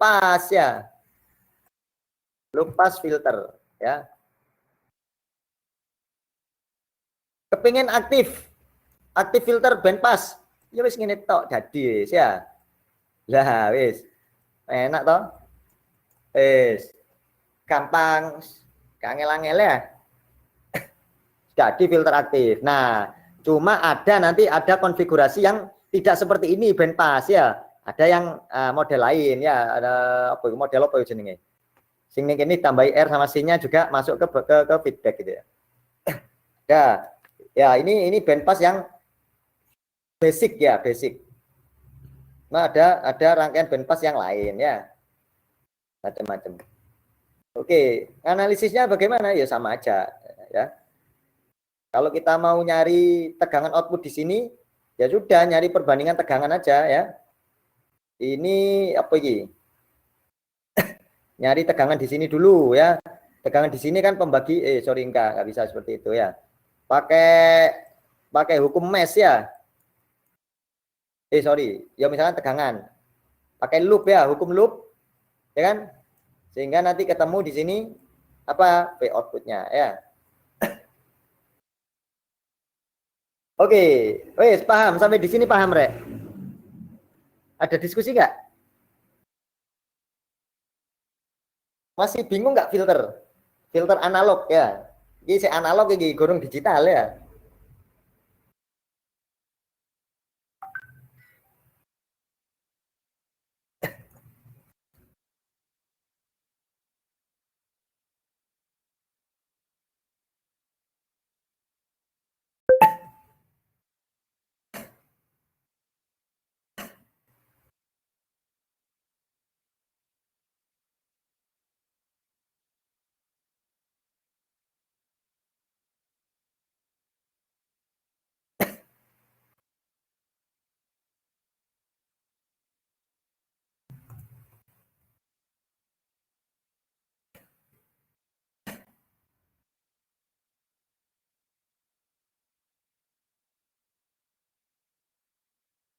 pass ya. Low pass filter ya. Kepingin aktif filter band pass. Ya wis ngene tok dadi wis ya. Lah wis. Enak toh? Wis. Gampang. Angel-angel ya. Jadi filter aktif. Nah, cuma nanti ada konfigurasi yang tidak seperti ini band pass ya. Ada yang model lain ya, ada apa model apa jenenge. Sing ini tambahi R sama C-nya juga masuk ke feedback gitu ya. Ya, ini band pass yang basic ya, basic. Nah, ada rangkaian band pass yang lain ya. Macam-macam. Oke, analisisnya bagaimana? Ya sama aja ya. Kalau kita mau nyari tegangan output di sini, ya sudah nyari perbandingan tegangan aja ya. Ini apa ini? Nyari tegangan di sini dulu ya. Tegangan di sini kan pembagi sorry enggak bisa seperti itu ya. Pakai hukum mesh ya. Sorry, ya misalnya tegangan. Pakai loop ya, hukum loop. Ya kan? Sehingga nanti ketemu di sini apa? V outputnya ya. Oke, wes paham sampai di sini paham, Rek? Ada diskusi nggak? Masih bingung nggak filter? Filter analog ya. Ini saya analog ini gorong digital ya.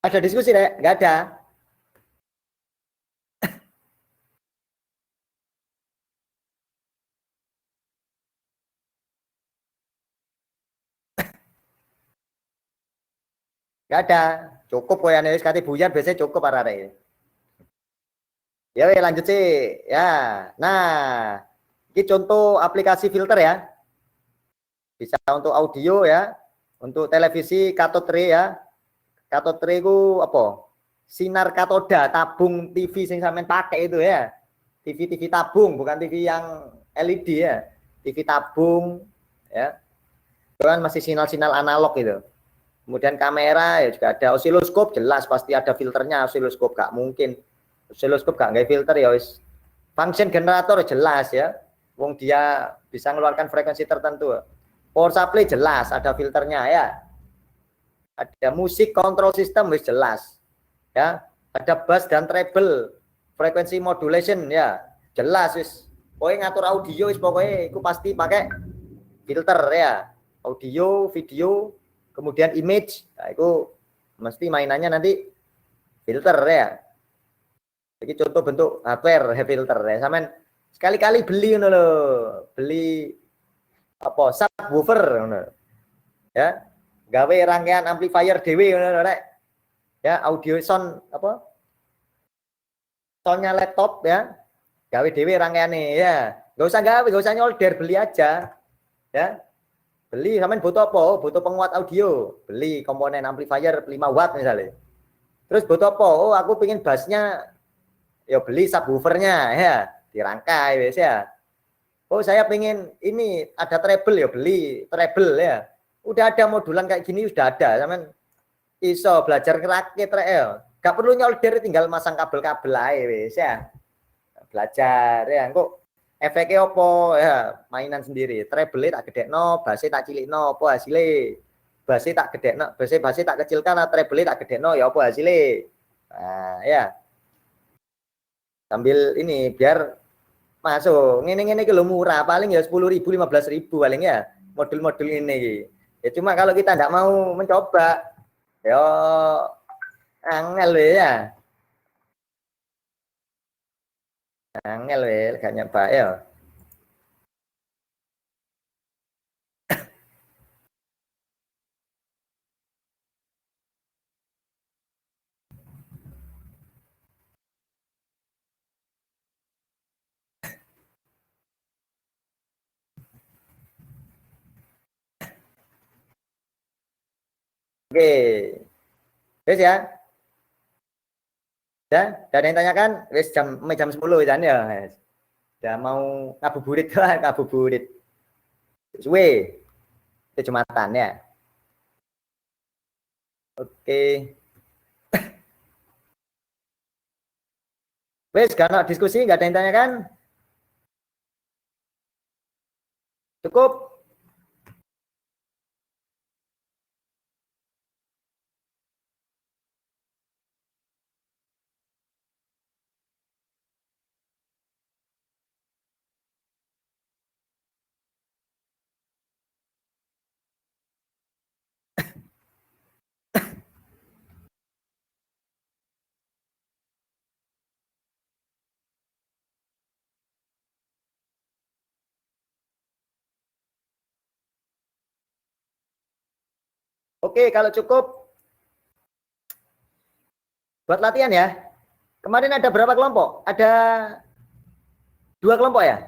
Ada diskusi, Rek? Nggak ada. Nggak ada. Cukup kok ya nih kate buyar biasanya cukup para Rek. Ya lanjut sih. Ya. Nah, ini contoh aplikasi filter ya. Bisa untuk audio ya, untuk televisi cathode ray ya. Cathode ray itu apa? Sinar katoda tabung TV yang sampean pakai itu ya. TV tabung, bukan TV yang LED ya. TV tabung ya. Itu kan masih sinyal-sinyal analog itu. Kemudian kamera ya juga ada osiloskop, jelas pasti ada filternya. Osiloskop gak mungkin. Osiloskop gak nggak filter ya wis. Function generator jelas ya. Wong dia bisa mengeluarkan frekuensi tertentu. Power supply jelas ada filternya ya. Ada musik control system wis jelas. Ya, ada bass dan treble, frekuensi modulation ya. Jelas wis. Pokoknya ngatur audio wis pokoknya itu pasti pakai filter ya. Audio, video, kemudian image. Nah, itu mesti mainannya nanti filter ya. Jadi contoh bentuk hardware filter ya. Sampean sekali-kali beli ngono lho. Beli apa? Subwoofer ngono. Ya. gawe rangkaian amplifier dhewe ngono rek. Ya, audio sound apa? Soundnya laptop ya. Gawe dhewe rangkaiane ya. Enggak usah gawe, enggak usah nyolder, beli aja. Ya. Beli sampean butuh apa? Butuh penguat audio, beli komponen amplifier 5 watt misalnya. Terus butuh apa? Oh, aku pengen bassnya ya beli subwoofernya ya, dirangkai wes ya. Oh, saya pengen ini ada treble ya, beli treble ya. Udah ada modulan kayak gini sudah ada, sampean iso belajar ngerakit ya. Gak perlu nyolder, tinggal masang kabel-kabel aja wes ya. Belajar ya, kok efeknya apa ya, mainan sendiri. Treble tak gedekno, basse tak cilikno, apa hasilnya? Basse tak gedekno, basse tak kecilkan, treble tak gedekno ya apa hasilnya? Nah, ya. Sambil ini biar masuk. Ngene-ngene iki lho murah, paling ya 10.000, 15.000 paling ya. Modul-modul ini. Ya cuma kalau kita enggak mau mencoba, ya angel ya. Angel gak nyoba ya. Oke. Wes ya. Udah ada yang tanyakan? Wes jam 10 kan ya. Udah mau ngabuburit lah, ngabuburit. Suwe. Itu Jumatan ya. Oke. Wes karena diskusi nggak ada yang tanyakan? Cukup? Oke, kalau cukup buat latihan ya. Kemarin ada berapa kelompok? Ada 2 kelompok ya?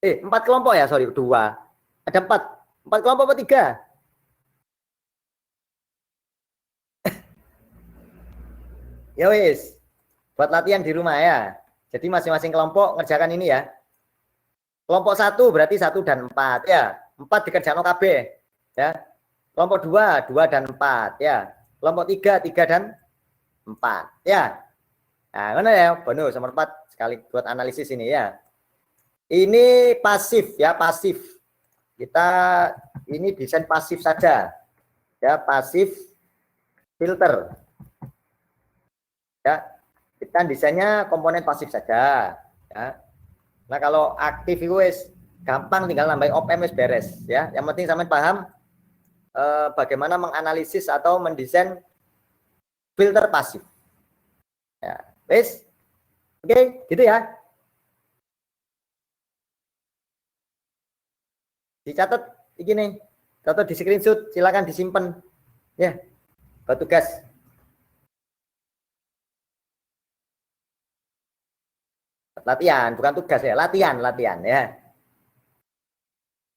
4 kelompok ya, sorry, 2. Ada 4. 4 kelompok apa 3? Ya wis. Buat latihan di rumah ya. Jadi masing-masing kelompok ngerjakan ini ya. Kelompok 1 berarti 1 dan 4 ya. 4 dikerjakan KB ya. Kelompok 2, 2 dan 4 ya. Kelompok 3, 3 dan 4 ya. Nah, mana ya? Bonus nomor 4 sekali buat analisis ini ya. Ini pasif ya, pasif. Kita ini desain pasif saja. Ya, pasif filter. Ya. Kita desainnya komponen pasif saja ya. Nah, kalau aktif itu gampang, tinggal nambahin op-amp beres ya. Yang penting sampean paham bagaimana menganalisis atau mendesain filter pasif. Ya, wes. Oke, gitu ya. Dicatat begini, atau di screenshot, silakan disimpan ya. Buat tugas. Latihan, bukan tugas ya, latihan ya.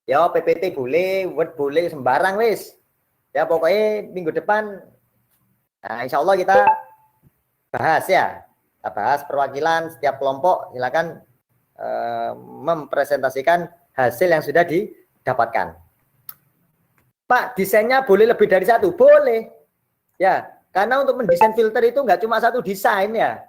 Ya, PPT boleh, Word boleh, sembarang wis. Ya, pokoknya minggu depan, nah, insya Allah kita bahas ya. Kita bahas perwakilan setiap kelompok, silakan mempresentasikan hasil yang sudah didapatkan. Pak, desainnya boleh lebih dari 1? Boleh. Ya, karena untuk mendesain filter itu nggak cuma 1 desain ya.